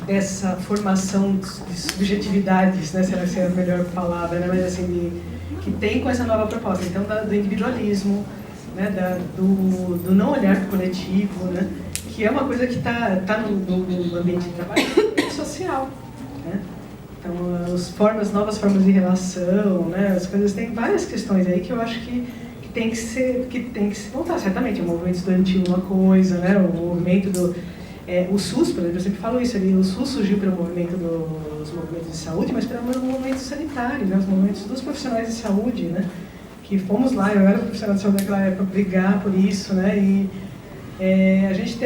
dessa formação de subjetividades, né? Será que é a melhor palavra, né? Mas assim, que tem com essa nova proposta. Então, do individualismo, né? Do não olhar para o coletivo, né? Que é uma coisa que está no ambiente de trabalho social, né? Então, novas formas de relação, né? As coisas, tem várias questões aí que eu acho que tem que se voltar, certamente. O movimento estudantil uma coisa, né? O movimento o SUS, por exemplo, eu sempre falo isso ali, o SUS surgiu pelo movimento dos movimentos de saúde, mas pelo movimento sanitário, né? Os movimentos dos profissionais de saúde, né? Que fomos lá, eu era profissional de saúde naquela época, brigar por isso, né? E a gente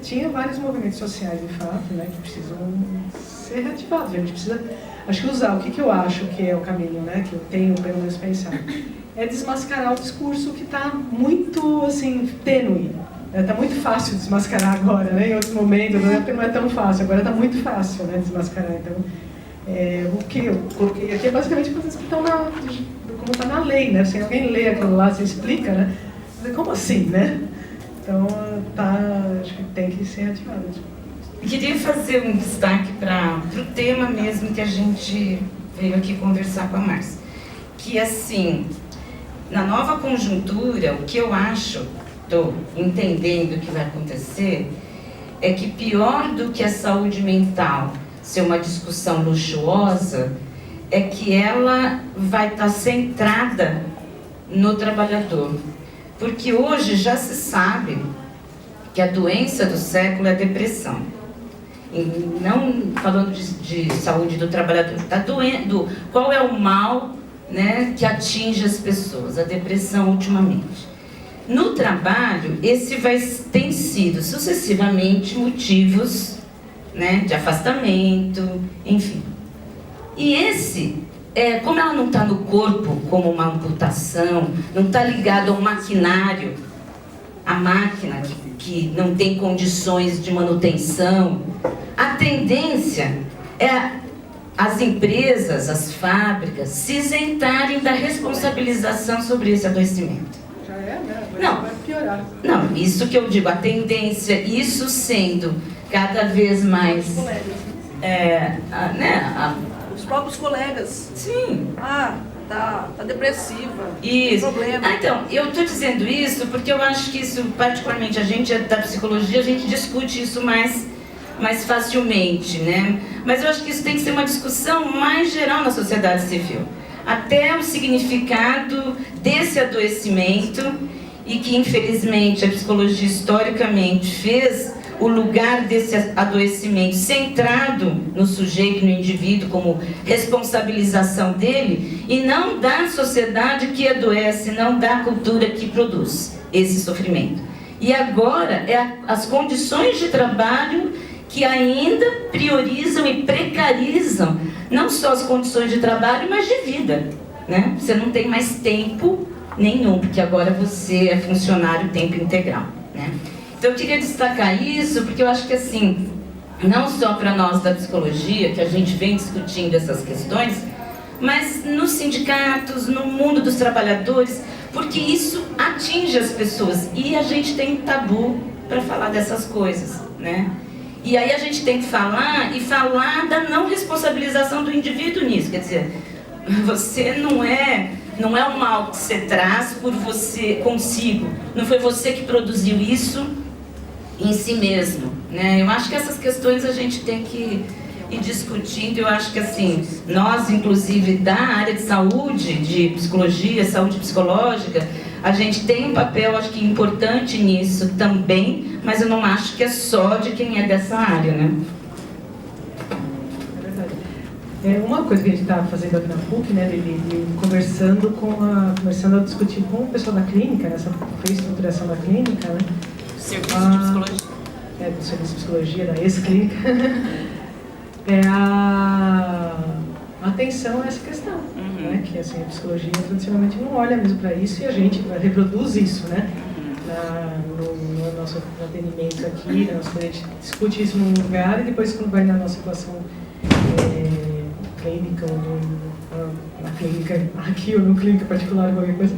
tinha vários movimentos sociais, de fato, né? Que precisam ser reativados. A gente precisa, acho que usar, o que eu acho que é o caminho, né? Que eu tenho pelo menos pensar. É desmascarar o discurso que está muito, assim, tênue. Está muito fácil desmascarar agora, né? Em outros momentos, não é tão fácil. Agora está muito fácil, né, desmascarar. Então, o que eu coloquei aqui é basicamente coisas que estão como está na lei, né? Se alguém lê aquilo lá, se explica, né? Como assim, né? Então, acho que tem que ser ativado. Eu queria fazer um destaque para o tema mesmo que a gente veio aqui conversar com a Márcia. Que, assim, na nova conjuntura, o que eu acho, estou entendendo que vai acontecer, é que pior do que a saúde mental ser uma discussão luxuosa, é que ela vai estar centrada no trabalhador. Porque hoje já se sabe que a doença do século é a depressão. E não falando de saúde do trabalhador, está doendo. Qual é o mal, né, que atinge as pessoas? A depressão ultimamente. No trabalho, tem sido sucessivamente motivos, né, de afastamento, enfim. E como ela não está no corpo como uma amputação, não está ligado ao maquinário, a máquina que não tem condições de manutenção, a tendência é as empresas, as fábricas, se isentarem da responsabilização sobre esse adoecimento. Já né? Não, vai piorar. Não, isso que eu digo, a tendência, isso sendo cada vez mais... Os próprios colegas. Sim. Tá depressiva. Isso. Tem problema. Então, eu estou dizendo isso porque eu acho que isso, particularmente a gente da psicologia, a gente discute isso mais facilmente, né? Mas eu acho que isso tem que ser uma discussão mais geral na sociedade civil. Até o significado desse adoecimento e que, infelizmente, a psicologia historicamente fez o lugar desse adoecimento centrado no sujeito, no indivíduo, como responsabilização dele, e não da sociedade que adoece, não da cultura que produz esse sofrimento. E agora, as condições de trabalho que ainda priorizam e precarizam não só as condições de trabalho, mas de vida, né? Você não tem mais tempo nenhum, porque agora você é funcionário tempo integral, né? Então eu queria destacar isso, porque eu acho que assim, não só para nós da psicologia, que a gente vem discutindo essas questões, mas nos sindicatos, no mundo dos trabalhadores, porque isso atinge as pessoas e a gente tem tabu para falar dessas coisas, né? E aí a gente tem que falar da não responsabilização do indivíduo nisso, quer dizer, você não é um mal que você traz por você consigo, não foi você que produziu isso em si mesmo, né? Eu acho que essas questões a gente tem que ir discutindo. Eu acho que assim, nós inclusive da área de saúde, de psicologia, saúde psicológica, a gente tem um papel, acho que importante nisso também, mas eu não acho que é só de quem é dessa área, né? É verdade. Uma coisa que a gente está fazendo aqui na PUC, né, conversando a discutir com o pessoal da clínica, nessa reestruturação da clínica, né? Serviço de psicologia. Do serviço de psicologia, da ex-clínica, a atenção a essa questão, né? Que assim, a psicologia tradicionalmente não olha mesmo para isso e a gente reproduz isso, né? No nosso atendimento aqui, a gente discute isso num lugar e depois quando vai na nossa situação clínica ou na clínica aqui ou no clínica particular, qualquer coisa,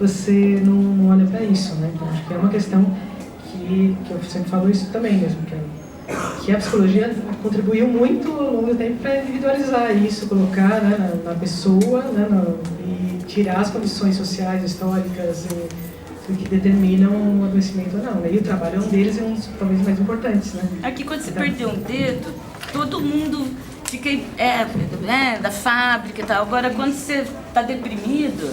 você não olha para isso, né? Então acho que é uma questão que eu sempre falo isso também mesmo, que a psicologia contribuiu muito ao longo do tempo para individualizar isso, colocar, né, na pessoa, né, e tirar as condições sociais, históricas que determinam o adoecimento ou não, né? E o trabalho é um deles e um dos talvez mais importantes, né? Aqui quando você perdeu um dedo, todo mundo fica da fábrica e tal. Agora quando você está deprimido,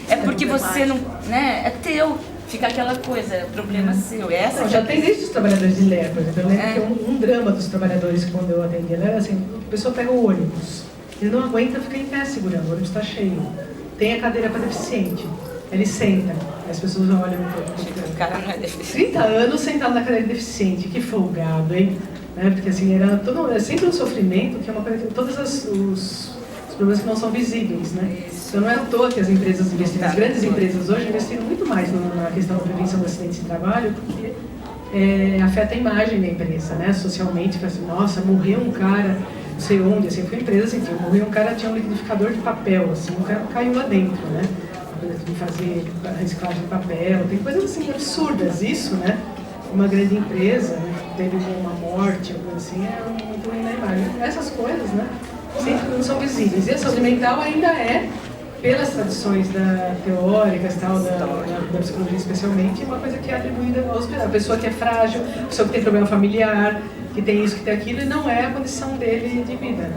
é porque você não, né, é teu. Fica aquela coisa, é problema seu. Não, já tem desde os trabalhadores de LER, por exemplo. Eu lembro que um drama dos trabalhadores quando eu atendi era assim, a pessoa pega o ônibus, ele não aguenta ficar em pé segurando, o ônibus está cheio. Tem a cadeira para deficiente, ele senta, as pessoas olham o cara não é deficiente. 30 anos sentado na cadeira de deficiente, que folgado, hein? Né? Porque assim, é sempre um sofrimento, que é uma coisa que todos os problemas que não são visíveis, né? Então não é à toa que as empresas investiram, as grandes empresas hoje investiram muito mais na questão da prevenção de acidentes de trabalho, porque afeta a imagem da empresa, né? Socialmente, assim, nossa, morreu um cara, não sei onde, assim, foi empresa assim, morreu um cara, tinha um liquidificador de papel, assim, o cara caiu lá dentro, né? De fazer reciclagem de papel, tem coisas assim absurdas, isso, né? Uma grande empresa, né, teve uma morte, algo assim, é muito ruim na imagem. Essas coisas, né, sempre não são visíveis. E a saúde mental ainda é, pelas tradições teóricas, tal, da psicologia especialmente, uma coisa que é atribuída ao hospital. A pessoa que é frágil, a pessoa que tem problema familiar, que tem isso, que tem aquilo, e não é a condição dele de vida.